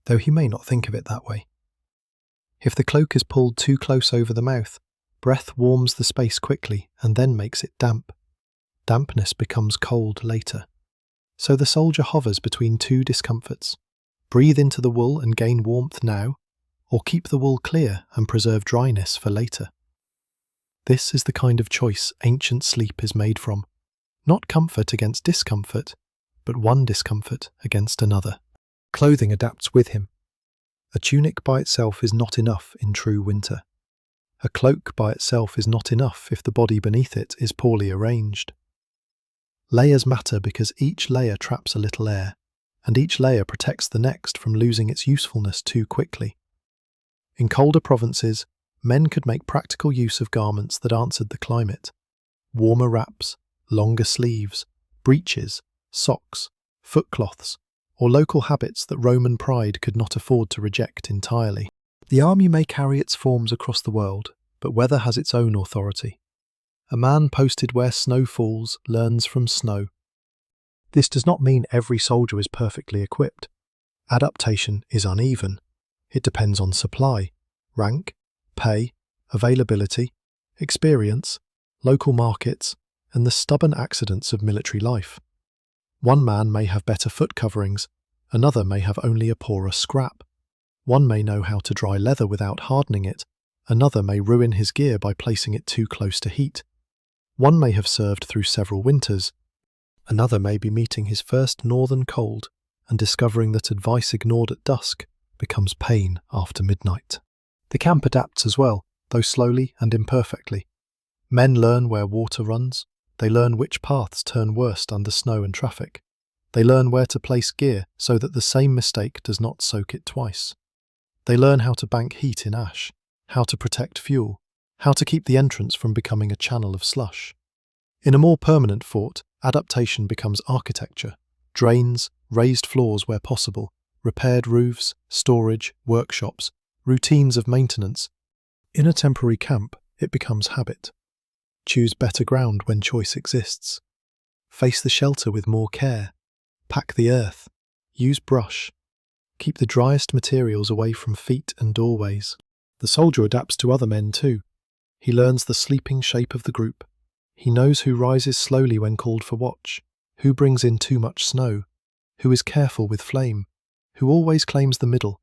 though he may not think of it that way. If the cloak is pulled too close over the mouth, breath warms the space quickly and then makes it damp. Dampness becomes cold later. So the soldier hovers between two discomforts. Breathe into the wool and gain warmth now, or keep the wool clear and preserve dryness for later. This is the kind of choice ancient sleep is made from. Not comfort against discomfort, but one discomfort against another. Clothing adapts with him. A tunic by itself is not enough in true winter. A cloak by itself is not enough if the body beneath it is poorly arranged. Layers matter because each layer traps a little air, and each layer protects the next from losing its usefulness too quickly. In colder provinces, men could make practical use of garments that answered the climate. Warmer wraps, longer sleeves, breeches, socks, footcloths, or local habits that Roman pride could not afford to reject entirely. The army may carry its forms across the world, but weather has its own authority. A man posted where snow falls learns from snow. This does not mean every soldier is perfectly equipped. Adaptation is uneven. It depends on supply, rank, pay, availability, experience, local markets, and the stubborn accidents of military life. One man may have better foot coverings, another may have only a poorer scrap. One may know how to dry leather without hardening it, another may ruin his gear by placing it too close to heat. One may have served through several winters, another may be meeting his first northern cold and discovering that advice ignored at dusk becomes pain after midnight. The camp adapts as well, though slowly and imperfectly. Men learn where water runs, they learn which paths turn worst under snow and traffic. They learn where to place gear so that the same mistake does not soak it twice. They learn how to bank heat in ash, how to protect fuel, how to keep the entrance from becoming a channel of slush. In a more permanent fort, adaptation becomes architecture, drains, raised floors where possible, repaired roofs, storage, workshops, routines of maintenance. In a temporary camp, it becomes habit. Choose better ground when choice exists. Face the shelter with more care. Pack the earth. Use brush. Keep the driest materials away from feet and doorways. The soldier adapts to other men too. He learns the sleeping shape of the group. He knows who rises slowly when called for watch, who brings in too much snow, who is careful with flame, who always claims the middle,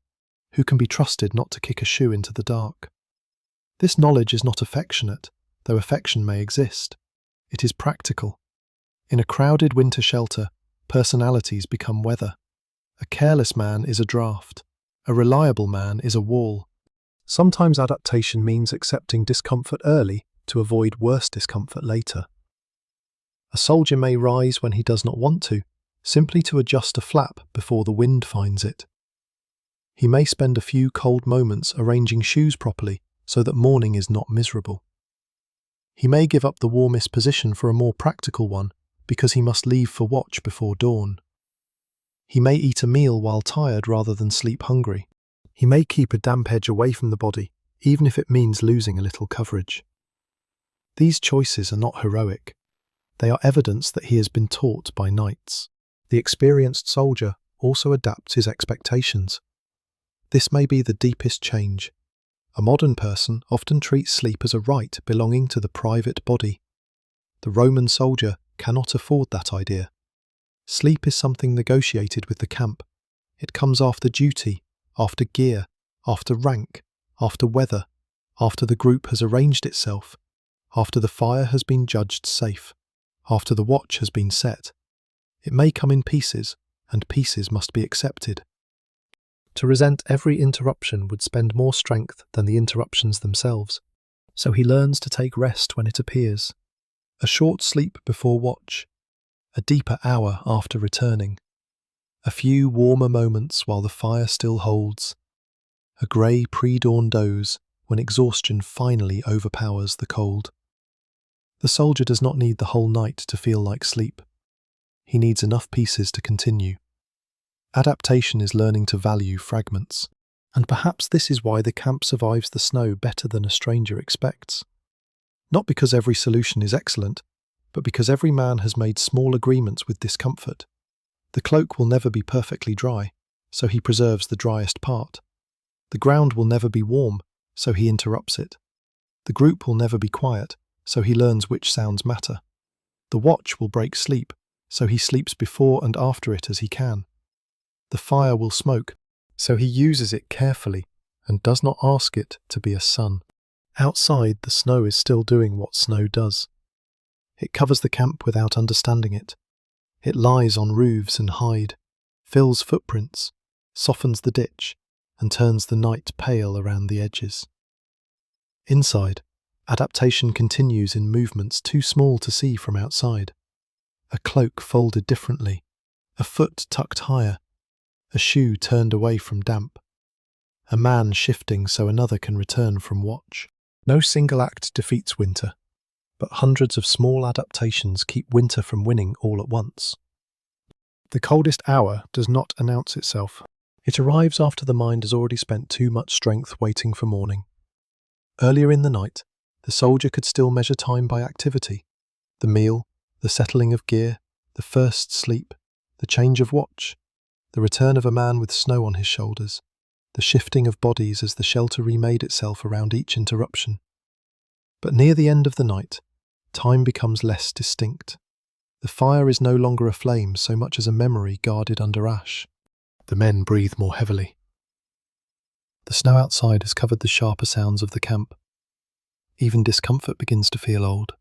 who can be trusted not to kick a shoe into the dark. This knowledge is not affectionate, though affection may exist. It is practical. In a crowded winter shelter, personalities become weather. A careless man is a draft. A reliable man is a wall. Sometimes adaptation means accepting discomfort early to avoid worse discomfort later. A soldier may rise when he does not want to, simply to adjust a flap before the wind finds it. He may spend a few cold moments arranging shoes properly so that morning is not miserable. He may give up the warmest position for a more practical one because he must leave for watch before dawn. He may eat a meal while tired rather than sleep hungry. He may keep a damp edge away from the body, even if it means losing a little coverage. These choices are not heroic. They are evidence that he has been taught by knights. The experienced soldier also adapts his expectations. This may be the deepest change. A modern person often treats sleep as a right belonging to the private body. The Roman soldier cannot afford that idea. Sleep is something negotiated with the camp. It comes after duty, after gear, after rank, after weather, after the group has arranged itself, after the fire has been judged safe, after the watch has been set. It may come in pieces, and pieces must be accepted. To resent every interruption would spend more strength than the interruptions themselves, so he learns to take rest when it appears. A short sleep before watch, a deeper hour after returning, a few warmer moments while the fire still holds, a grey pre-dawn doze when exhaustion finally overpowers the cold. The soldier does not need the whole night to feel like sleep. He needs enough pieces to continue. Adaptation is learning to value fragments, and perhaps this is why the camp survives the snow better than a stranger expects. Not because every solution is excellent, but because every man has made small agreements with discomfort. The cloak will never be perfectly dry, so he preserves the driest part. The ground will never be warm, so he interrupts it. The group will never be quiet, so he learns which sounds matter. The watch will break sleep, so he sleeps before and after it as he can. The fire will smoke, so he uses it carefully and does not ask it to be a sun. Outside, the snow is still doing what snow does. It covers the camp without understanding it. It lies on roofs and hide, fills footprints, softens the ditch, and turns the night pale around the edges. Inside, adaptation continues in movements too small to see from outside. A cloak folded differently, a foot tucked higher, a shoe turned away from damp, a man shifting so another can return from watch. No single act defeats winter, but hundreds of small adaptations keep winter from winning all at once. The coldest hour does not announce itself. It arrives after the mind has already spent too much strength waiting for morning. Earlier in the night, the soldier could still measure time by activity. The meal, the settling of gear, the first sleep, the change of watch, the return of a man with snow on his shoulders, the shifting of bodies as the shelter remade itself around each interruption. But near the end of the night, time becomes less distinct. The fire is no longer a flame so much as a memory guarded under ash. The men breathe more heavily. The snow outside has covered the sharper sounds of the camp. Even discomfort begins to feel old.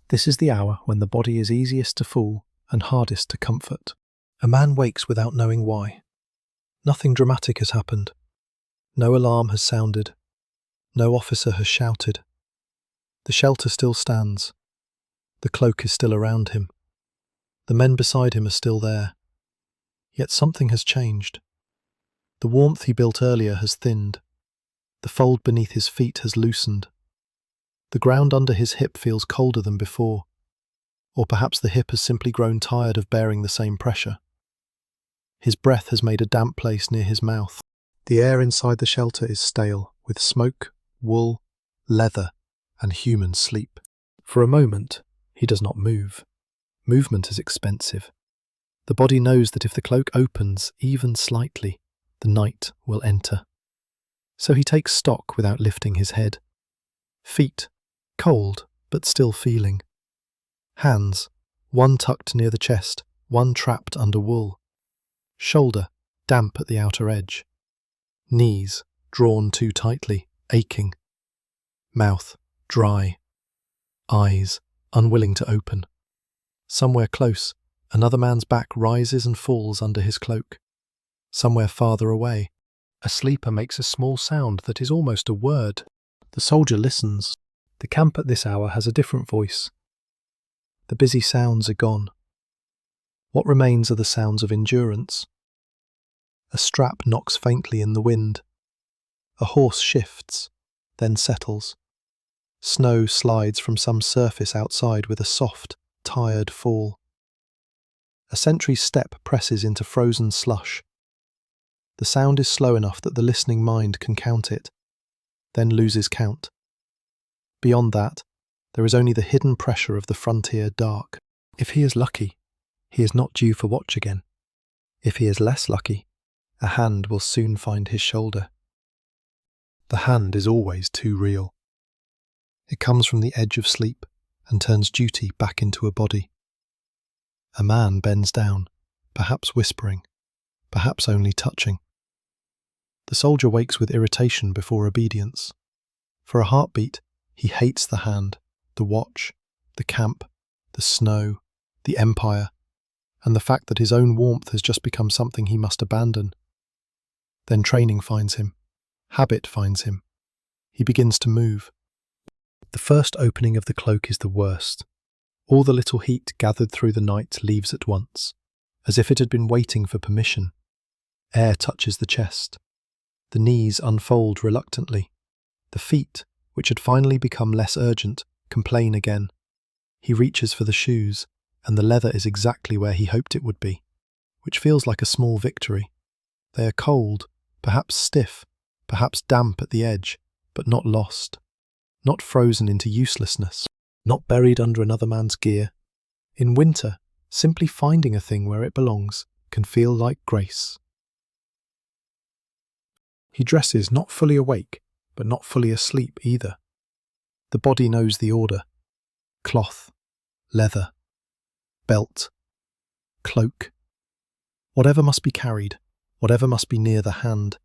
This is the hour when the body is easiest to fool and hardest to comfort. A man wakes without knowing why. Nothing dramatic has happened. No alarm has sounded. No officer has shouted. The shelter still stands. The cloak is still around him. The men beside him are still there. Yet something has changed. The warmth he built earlier has thinned. The fold beneath his feet has loosened. The ground under his hip feels colder than before. Or perhaps the hip has simply grown tired of bearing the same pressure. His breath has made a damp place near his mouth. The air inside the shelter is stale, with smoke, wool, leather, and human sleep. For a moment, he does not move. Movement is expensive. The body knows that if the cloak opens even slightly, the night will enter. So he takes stock without lifting his head. Feet, cold but still feeling. Hands, one tucked near the chest, one trapped under wool. Shoulder, damp at the outer edge. Knees, drawn too tightly, aching. Mouth, dry. Eyes, unwilling to open. Somewhere close, another man's back rises and falls under his cloak. Somewhere farther away, a sleeper makes a small sound that is almost a word. The soldier listens. The camp at this hour has a different voice. The busy sounds are gone. What remains are the sounds of endurance. A strap knocks faintly in the wind. A horse shifts, then settles. Snow slides from some surface outside with a soft, tired fall. A sentry's step presses into frozen slush. The sound is slow enough that the listening mind can count it, then loses count. Beyond that, there is only the hidden pressure of the frontier dark. If he is lucky, he is not due for watch again. If he is less lucky, a hand will soon find his shoulder. The hand is always too real. It comes from the edge of sleep and turns duty back into a body. A man bends down, perhaps whispering, perhaps only touching. The soldier wakes with irritation before obedience. For a heartbeat, he hates the hand, the watch, the camp, the snow, the empire, and the fact that his own warmth has just become something he must abandon. Then training finds him. Habit finds him. He begins to move. The first opening of the cloak is the worst. All the little heat gathered through the night leaves at once, as if it had been waiting for permission. Air touches the chest. The knees unfold reluctantly. The feet, which had finally become less urgent, complain again. He reaches for the shoes, and the leather is exactly where he hoped it would be, which feels like a small victory. They are cold, perhaps stiff, perhaps damp at the edge, but not lost. Not frozen into uselessness, not buried under another man's gear. In winter, simply finding a thing where it belongs can feel like grace. He dresses not fully awake, but not fully asleep either. The body knows the order. Cloth, leather, belt, cloak. Whatever must be carried, whatever must be near the hand.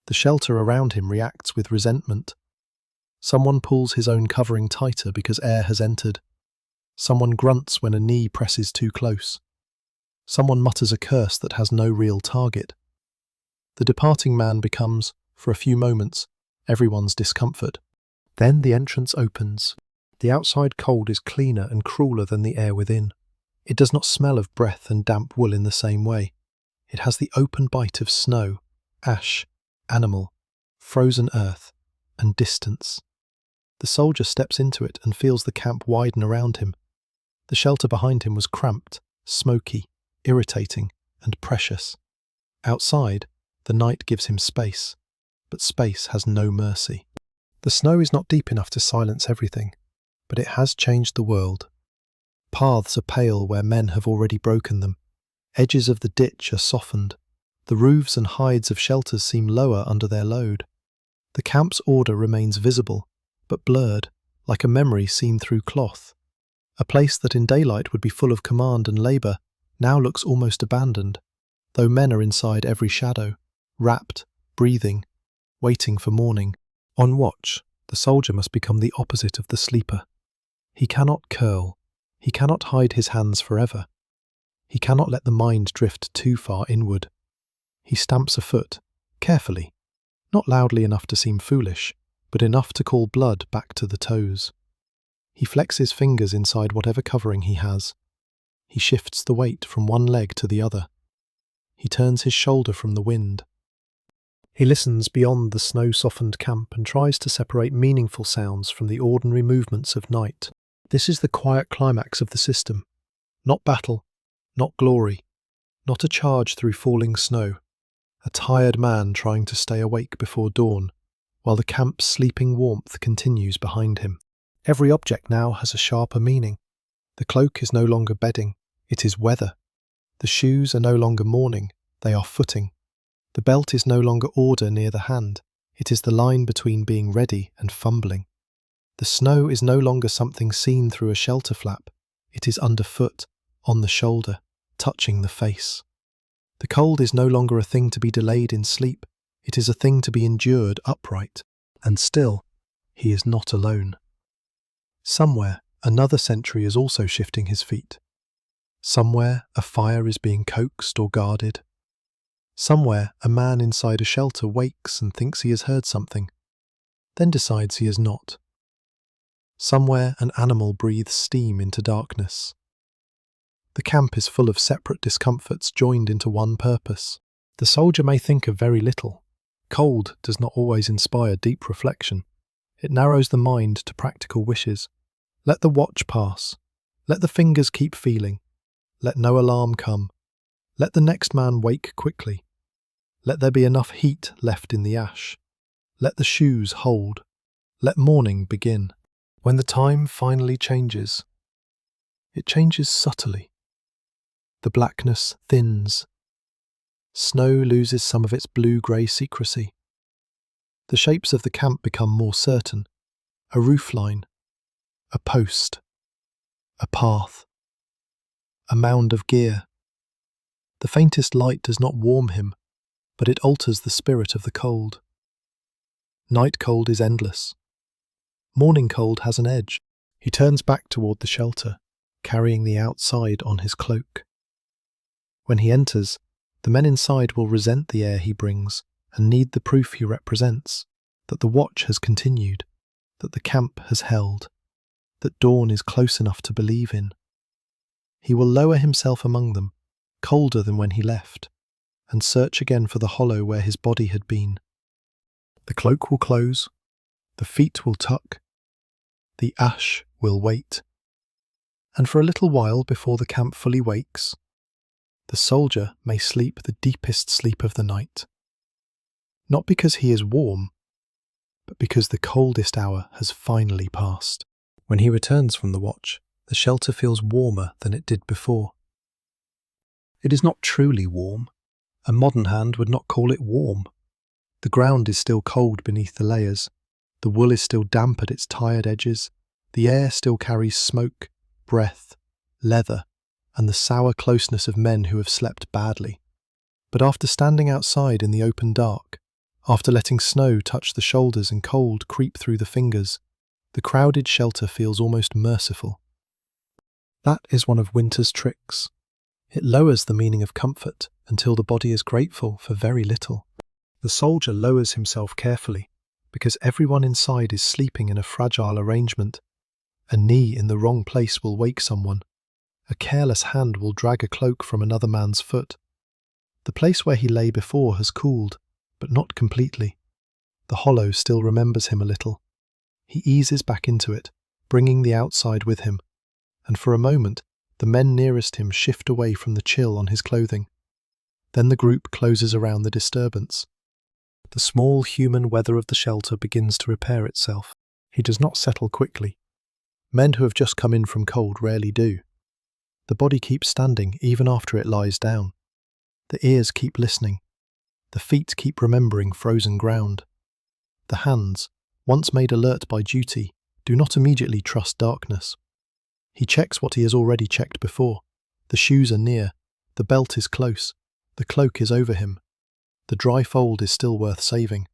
The shelter around him reacts with resentment. Someone pulls his own covering tighter because air has entered. Someone grunts when a knee presses too close. Someone mutters a curse that has no real target. The departing man becomes, for a few moments, everyone's discomfort. Then the entrance opens. The outside cold is cleaner and crueler than the air within. It does not smell of breath and damp wool in the same way. It has the open bite of snow, ash, animal, frozen earth, and distance. The soldier steps into it and feels the camp widen around him. The shelter behind him was cramped, smoky, irritating, and precious. Outside, the night gives him space, but space has no mercy. The snow is not deep enough to silence everything, but it has changed the world. Paths are pale where men have already broken them. Edges of the ditch are softened. The roofs and hides of shelters seem lower under their load. The camp's order remains visible, but blurred, like a memory seen through cloth. A place that in daylight would be full of command and labour now looks almost abandoned, though men are inside every shadow, wrapped, breathing, waiting for morning. On watch, the soldier must become the opposite of the sleeper. He cannot curl. He cannot hide his hands forever. He cannot let the mind drift too far inward. He stamps a foot, carefully, not loudly enough to seem foolish, but enough to call blood back to the toes. He flexes fingers inside whatever covering he has. He shifts the weight from one leg to the other. He turns his shoulder from the wind. He listens beyond the snow-softened camp and tries to separate meaningful sounds from the ordinary movements of night. This is the quiet climax of the system. Not battle, not glory, not a charge through falling snow. A tired man trying to stay awake before dawn, while the camp's sleeping warmth continues behind him. Every object now has a sharper meaning. The cloak is no longer bedding, it is weather. The shoes are no longer mourning, they are footing. The belt is no longer order near the hand, it is the line between being ready and fumbling. The snow is no longer something seen through a shelter flap, it is underfoot, on the shoulder, touching the face. The cold is no longer a thing to be delayed in sleep, it is a thing to be endured upright. And still, he is not alone. Somewhere, another sentry is also shifting his feet. Somewhere, a fire is being coaxed or guarded. Somewhere, a man inside a shelter wakes and thinks he has heard something, then decides he has not. Somewhere, an animal breathes steam into darkness. The camp is full of separate discomforts joined into one purpose. The soldier may think of very little. Cold does not always inspire deep reflection. It narrows the mind to practical wishes. Let the watch pass. Let the fingers keep feeling. Let no alarm come. Let the next man wake quickly. Let there be enough heat left in the ash. Let the shoes hold. Let morning begin. When the time finally changes, it changes subtly. The blackness thins. Snow loses some of its blue-grey secrecy. The shapes of the camp become more certain. A roofline, a post, a path, a mound of gear. The faintest light does not warm him, but it alters the spirit of the cold. Night cold is endless. Morning cold has an edge. He turns back toward the shelter, carrying the outside on his cloak. When he enters, the men inside will resent the air he brings and need the proof he represents, that the watch has continued, that the camp has held, that dawn is close enough to believe in. He will lower himself among them, colder than when he left, and search again for the hollow where his body had been. The cloak will close, the feet will tuck, the ash will wait. And for a little while before the camp fully wakes, the soldier may sleep the deepest sleep of the night. Not because he is warm, but because the coldest hour has finally passed. When he returns from the watch, the shelter feels warmer than it did before. It is not truly warm. A modern hand would not call it warm. The ground is still cold beneath the layers. The wool is still damp at its tired edges. The air still carries smoke, breath, leather, and the sour closeness of men who have slept badly. But after standing outside in the open dark, after letting snow touch the shoulders and cold creep through the fingers, the crowded shelter feels almost merciful. That is one of winter's tricks. It lowers the meaning of comfort until the body is grateful for very little. The soldier lowers himself carefully because everyone inside is sleeping in a fragile arrangement. A knee in the wrong place will wake someone. A careless hand will drag a cloak from another man's foot. The place where he lay before has cooled, but not completely. The hollow still remembers him a little. He eases back into it, bringing the outside with him, and for a moment the men nearest him shift away from the chill on his clothing. Then the group closes around the disturbance. The small human weather of the shelter begins to repair itself. He does not settle quickly. Men who have just come in from cold rarely do. The body keeps standing even after it lies down. The ears keep listening. The feet keep remembering frozen ground. The hands, once made alert by duty, do not immediately trust darkness. He checks what he has already checked before. The shoes are near. The belt is close. The cloak is over him. The dry fold is still worth saving.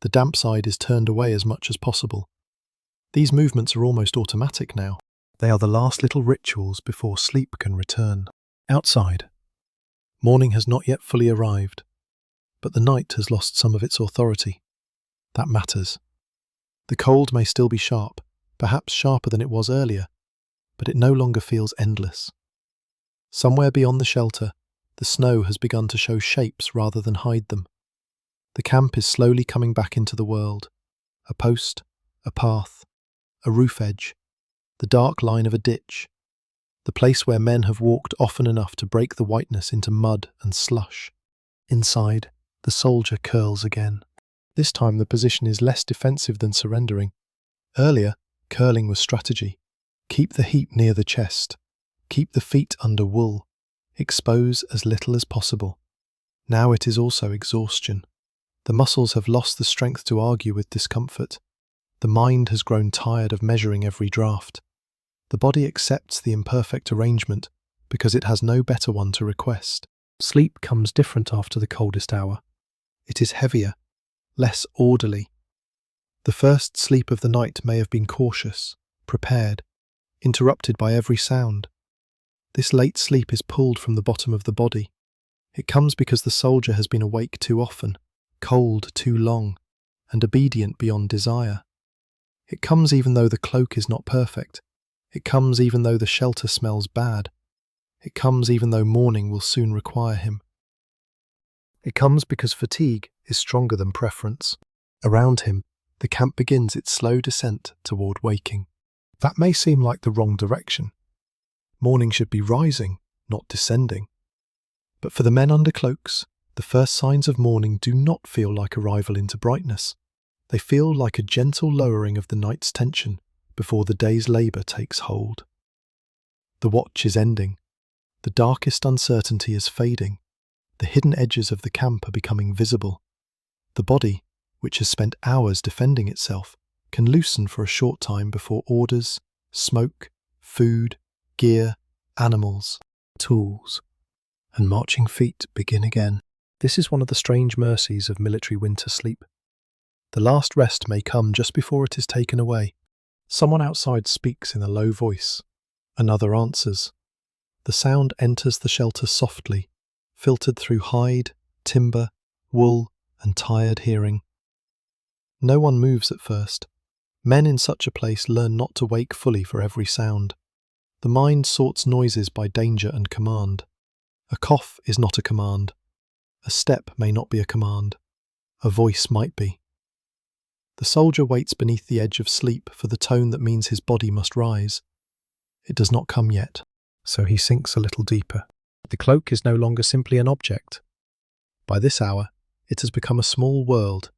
The damp side is turned away as much as possible. These movements are almost automatic now. They are the last little rituals before sleep can return. Outside, morning has not yet fully arrived, but the night has lost some of its authority. That matters. The cold may still be sharp, perhaps sharper than it was earlier, but it no longer feels endless. Somewhere beyond the shelter, the snow has begun to show shapes rather than hide them. The camp is slowly coming back into the world. A post, a path, a roof edge, the dark line of a ditch, the place where men have walked often enough to break the whiteness into mud and slush. Inside, the soldier curls again. This time the position is less defensive than surrendering. Earlier, curling was strategy. Keep the heat near the chest. Keep the feet under wool. Expose as little as possible. Now it is also exhaustion. The muscles have lost the strength to argue with discomfort. The mind has grown tired of measuring every draft. The body accepts the imperfect arrangement because it has no better one to request. Sleep comes different after the coldest hour. It is heavier, less orderly. The first sleep of the night may have been cautious, prepared, interrupted by every sound. This late sleep is pulled from the bottom of the body. It comes because the soldier has been awake too often, cold too long, and obedient beyond desire. It comes even though the cloak is not perfect. It comes even though the shelter smells bad. It comes even though morning will soon require him. It comes because fatigue is stronger than preference. Around him, the camp begins its slow descent toward waking. That may seem like the wrong direction. Morning should be rising, not descending. But for the men under cloaks, the first signs of morning do not feel like arrival into brightness. They feel like a gentle lowering of the night's tension before the day's labour takes hold. The watch is ending. The darkest uncertainty is fading. The hidden edges of the camp are becoming visible. The body, which has spent hours defending itself, can loosen for a short time before orders, smoke, food, gear, animals, tools, and marching feet begin again. This is one of the strange mercies of military winter sleep. The last rest may come just before it is taken away. Someone outside speaks in a low voice. Another answers. The sound enters the shelter softly, filtered through hide, timber, wool, and tired hearing. No one moves at first. Men in such a place learn not to wake fully for every sound. The mind sorts noises by danger and command. A cough is not a command. A step may not be a command. A voice might be. The soldier waits beneath the edge of sleep for the tone that means his body must rise. It does not come yet, so he sinks a little deeper. The cloak is no longer simply an object. By this hour, it has become a small world.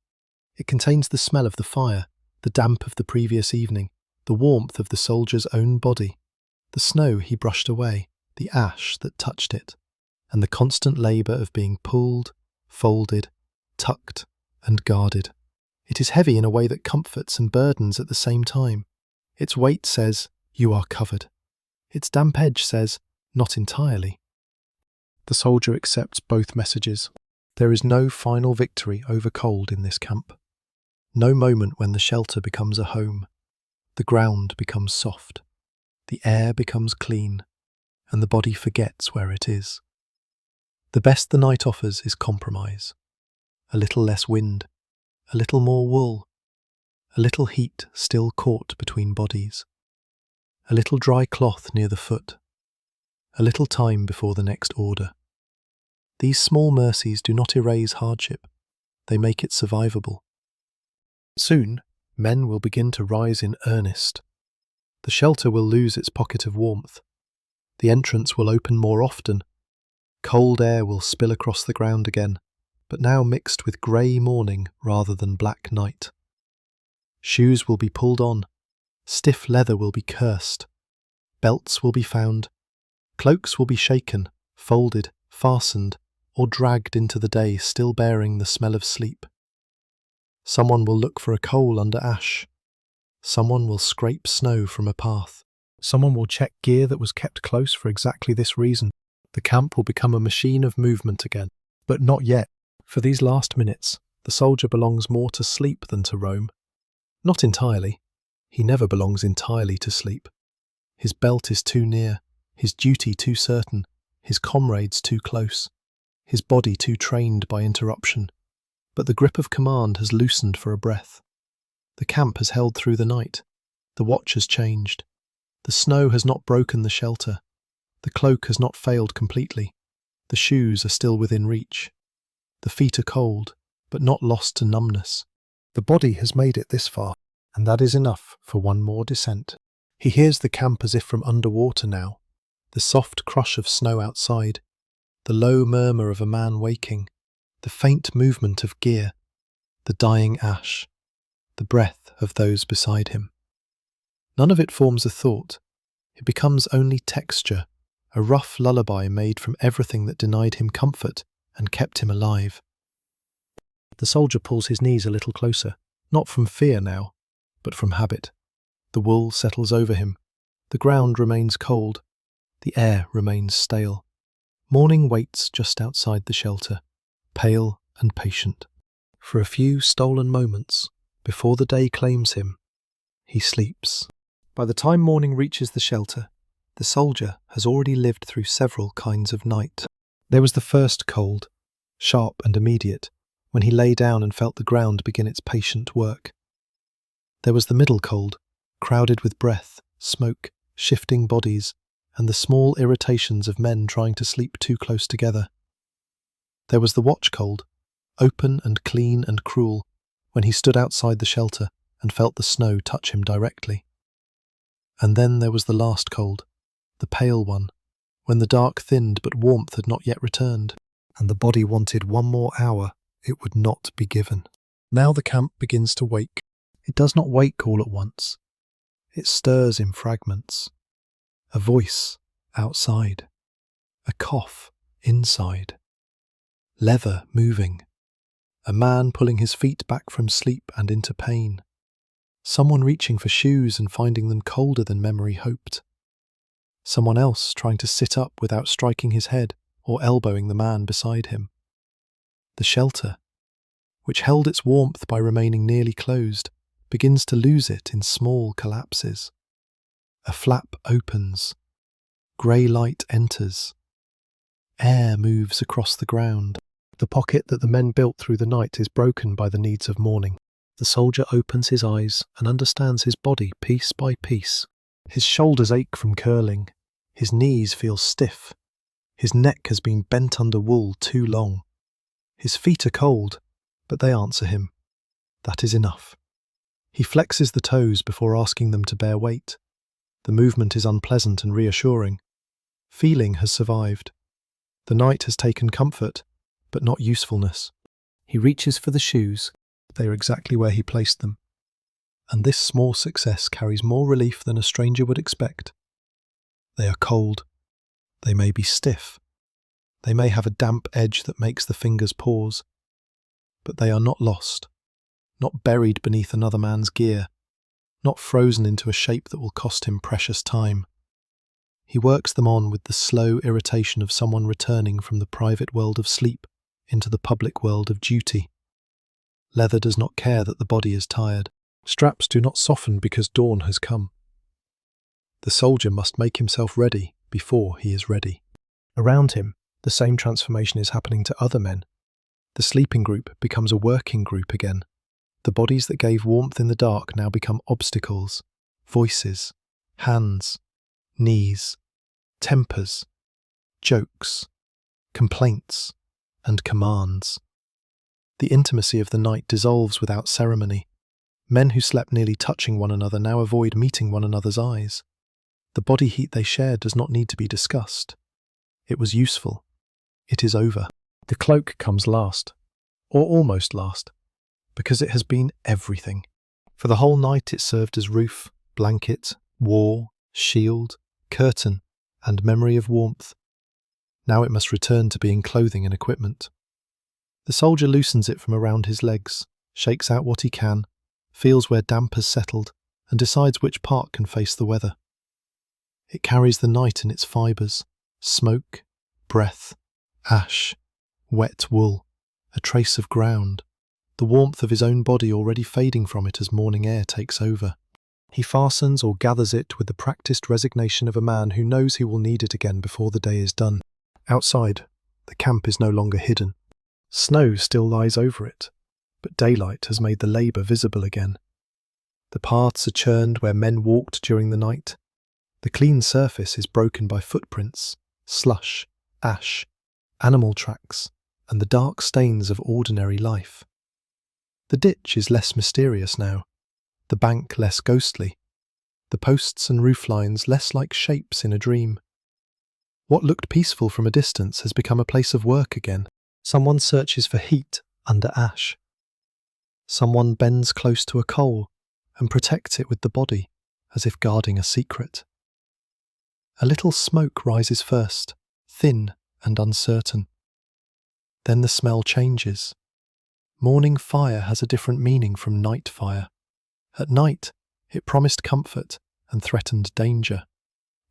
It contains the smell of the fire, the damp of the previous evening, the warmth of the soldier's own body, the snow he brushed away, the ash that touched it, and the constant labour of being pulled, folded, tucked, and guarded. It is heavy in a way that comforts and burdens at the same time. Its weight says, "You are covered." Its damp edge says, "Not entirely." The soldier accepts both messages. There is no final victory over cold in this camp. No moment when the shelter becomes a home. The ground becomes soft. The air becomes clean. and the body forgets where it is. The best the night offers is compromise. A little less wind, a little more wool, a little heat still caught between bodies, a little dry cloth near the foot, a little time before the next order. These small mercies do not erase hardship, they make it survivable. Soon, men will begin to rise in earnest. The shelter will lose its pocket of warmth. The entrance will open more often. Cold air will spill across the ground again, but now mixed with grey morning rather than black night. Shoes will be pulled on. Stiff leather will be cursed. Belts will be found. Cloaks will be shaken, folded, fastened, or dragged into the day still bearing the smell of sleep. Someone will look for a coal under ash. Someone will scrape snow from a path. Someone will check gear that was kept close for exactly this reason. The camp will become a machine of movement again. But not yet. For these last minutes, the soldier belongs more to sleep than to roam. Not entirely. He never belongs entirely to sleep. His belt is too near, his duty too certain, his comrades too close, his body too trained by interruption. But the grip of command has loosened for a breath. The camp has held through the night. The watch has changed. The snow has not broken the shelter. The cloak has not failed completely. The shoes are still within reach. The feet are cold, but not lost to numbness. The body has made it this far, and that is enough for one more descent. He hears the camp as if from underwater now, the soft crush of snow outside, the low murmur of a man waking, the faint movement of gear, the dying ash, the breath of those beside him. None of it forms a thought. It becomes only texture, a rough lullaby made from everything that denied him comfort and kept him alive. The soldier pulls his knees a little closer, not from fear now, but from habit. The wool settles over him. The ground remains cold. The air remains stale. Morning waits just outside the shelter, pale and patient. For a few stolen moments, before the day claims him, he sleeps. By the time morning reaches the shelter, the soldier has already lived through several kinds of night. There was the first cold, sharp and immediate, when he lay down and felt the ground begin its patient work. There was the middle cold, crowded with breath, smoke, shifting bodies, and the small irritations of men trying to sleep too close together. There was the watch cold, open and clean and cruel, when he stood outside the shelter and felt the snow touch him directly. And then there was the last cold, the pale one, when the dark thinned but warmth had not yet returned, and the body wanted one more hour it would not be given. Now the camp begins to wake. It does not wake all at once. It stirs in fragments. A voice outside. A cough inside. Leather moving. A man pulling his feet back from sleep and into pain. Someone reaching for shoes and finding them colder than memory hoped. Someone else trying to sit up without striking his head or elbowing the man beside him. The shelter, which held its warmth by remaining nearly closed, begins to lose it in small collapses. A flap opens. Grey light enters. Air moves across the ground. The pocket that the men built through the night is broken by the needs of morning. The soldier opens his eyes and understands his body piece by piece. His shoulders ache from curling. His knees feel stiff. His neck has been bent under wool too long. His feet are cold, but they answer him. That is enough. He flexes the toes before asking them to bear weight. The movement is unpleasant and reassuring. Feeling has survived. The night has taken comfort, but not usefulness. He reaches for the shoes. They are exactly where he placed them. And this small success carries more relief than a stranger would expect. They are cold. They may be stiff. They may have a damp edge that makes the fingers pause. But they are not lost, not buried beneath another man's gear, not frozen into a shape that will cost him precious time. He works them on with the slow irritation of someone returning from the private world of sleep into the public world of duty. Leather does not care that the body is tired. Straps do not soften because dawn has come. The soldier must make himself ready before he is ready. Around him, the same transformation is happening to other men. The sleeping group becomes a working group again. The bodies that gave warmth in the dark now become obstacles, voices, hands, knees, tempers, jokes, complaints, and commands. The intimacy of the night dissolves without ceremony. Men who slept nearly touching one another now avoid meeting one another's eyes. The body heat they shared does not need to be discussed. It was useful. It is over. The cloak comes last, or almost last, because it has been everything. For the whole night it served as roof, blanket, wall, shield, curtain, and memory of warmth. Now it must return to being clothing and equipment. The soldier loosens it from around his legs, shakes out what he can, feels where damp has settled, and decides which part can face the weather. It carries the night in its fibres, smoke, breath, ash, wet wool, a trace of ground, the warmth of his own body already fading from it as morning air takes over. He fastens or gathers it with the practiced resignation of a man who knows he will need it again before the day is done. Outside, the camp is no longer hidden. Snow still lies over it, but daylight has made the labour visible again. The paths are churned where men walked during the night. The clean surface is broken by footprints, slush, ash, animal tracks, and the dark stains of ordinary life. The ditch is less mysterious now, the bank less ghostly, the posts and roof lines less like shapes in a dream. What looked peaceful from a distance has become a place of work again. Someone searches for heat under ash. Someone bends close to a coal and protects it with the body, as if guarding a secret. A little smoke rises first, thin and uncertain. Then the smell changes. Morning fire has a different meaning from night fire. At night, it promised comfort and threatened danger.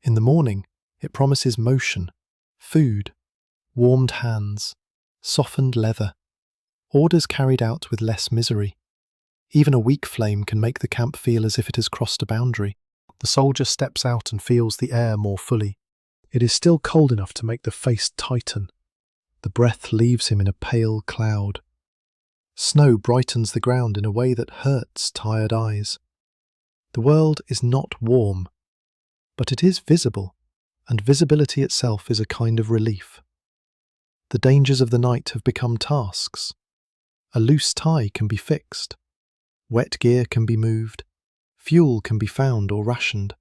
In the morning, it promises motion, food, warmed hands, softened leather, orders carried out with less misery. Even a weak flame can make the camp feel as if it has crossed a boundary. The soldier steps out and feels the air more fully. It is still cold enough to make the face tighten. The breath leaves him in a pale cloud. Snow brightens the ground in a way that hurts tired eyes. The world is not warm, but it is visible, and visibility itself is a kind of relief. The dangers of the night have become tasks. A loose tie can be fixed. Wet gear can be moved. Fuel can be found or rationed.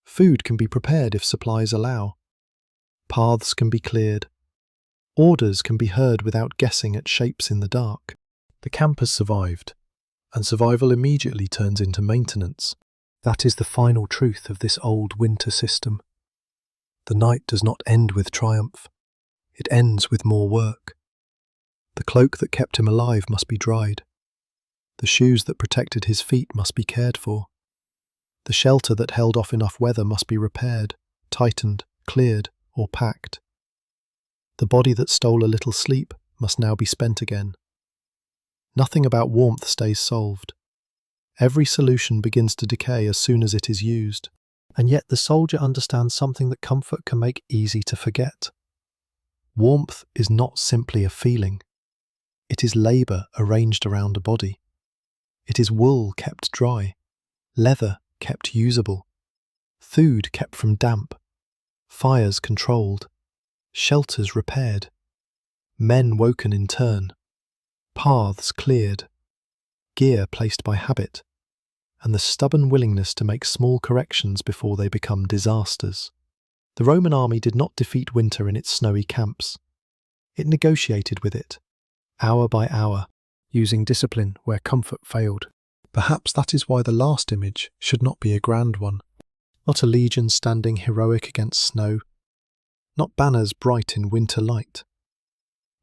Food can be prepared if supplies allow. Paths can be cleared. Orders can be heard without guessing at shapes in the dark. The camp has survived, and survival immediately turns into maintenance. That is the final truth of this old winter system. The night does not end with triumph. It ends with more work. The cloak that kept him alive must be dried. The shoes that protected his feet must be cared for. The shelter that held off enough weather must be repaired, tightened, cleared, or packed. The body that stole a little sleep must now be spent again. Nothing about warmth stays solved. Every solution begins to decay as soon as it is used. And yet the soldier understands something that comfort can make easy to forget. Warmth is not simply a feeling. It is labour arranged around a body. It is wool kept dry, leather kept usable, food kept from damp, fires controlled, shelters repaired, men woken in turn, paths cleared, gear placed by habit, and the stubborn willingness to make small corrections before they become disasters. The Roman army did not defeat winter in its snowy camps. It negotiated with it, hour by hour, using discipline where comfort failed. Perhaps that is why the last image should not be a grand one. Not a legion standing heroic against snow, not banners bright in winter light,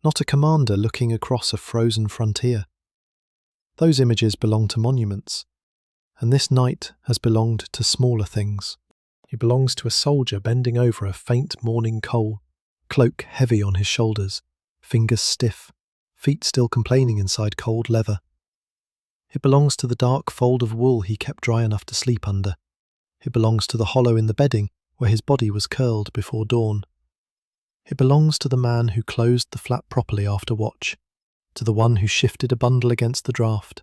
not a commander looking across a frozen frontier. Those images belong to monuments, and this night has belonged to smaller things. It belongs to a soldier bending over a faint morning coal, cloak heavy on his shoulders, fingers stiff, feet still complaining inside cold leather. It belongs to the dark fold of wool he kept dry enough to sleep under. It belongs to the hollow in the bedding where his body was curled before dawn. It belongs to the man who closed the flap properly after watch, to the one who shifted a bundle against the draught,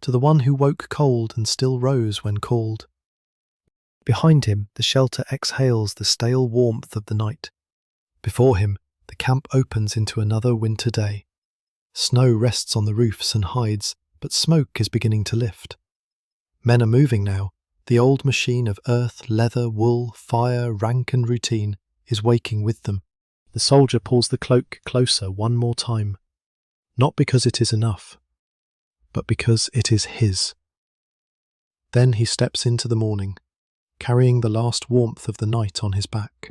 to the one who woke cold and still rose when called. Behind him, the shelter exhales the stale warmth of the night. Before him, the camp opens into another winter day. Snow rests on the roofs and hides, but smoke is beginning to lift. Men are moving now. The old machine of earth, leather, wool, fire, rank and routine is waking with them. The soldier pulls the cloak closer one more time, not because it is enough, but because it is his. Then he steps into the morning, carrying the last warmth of the night on his back.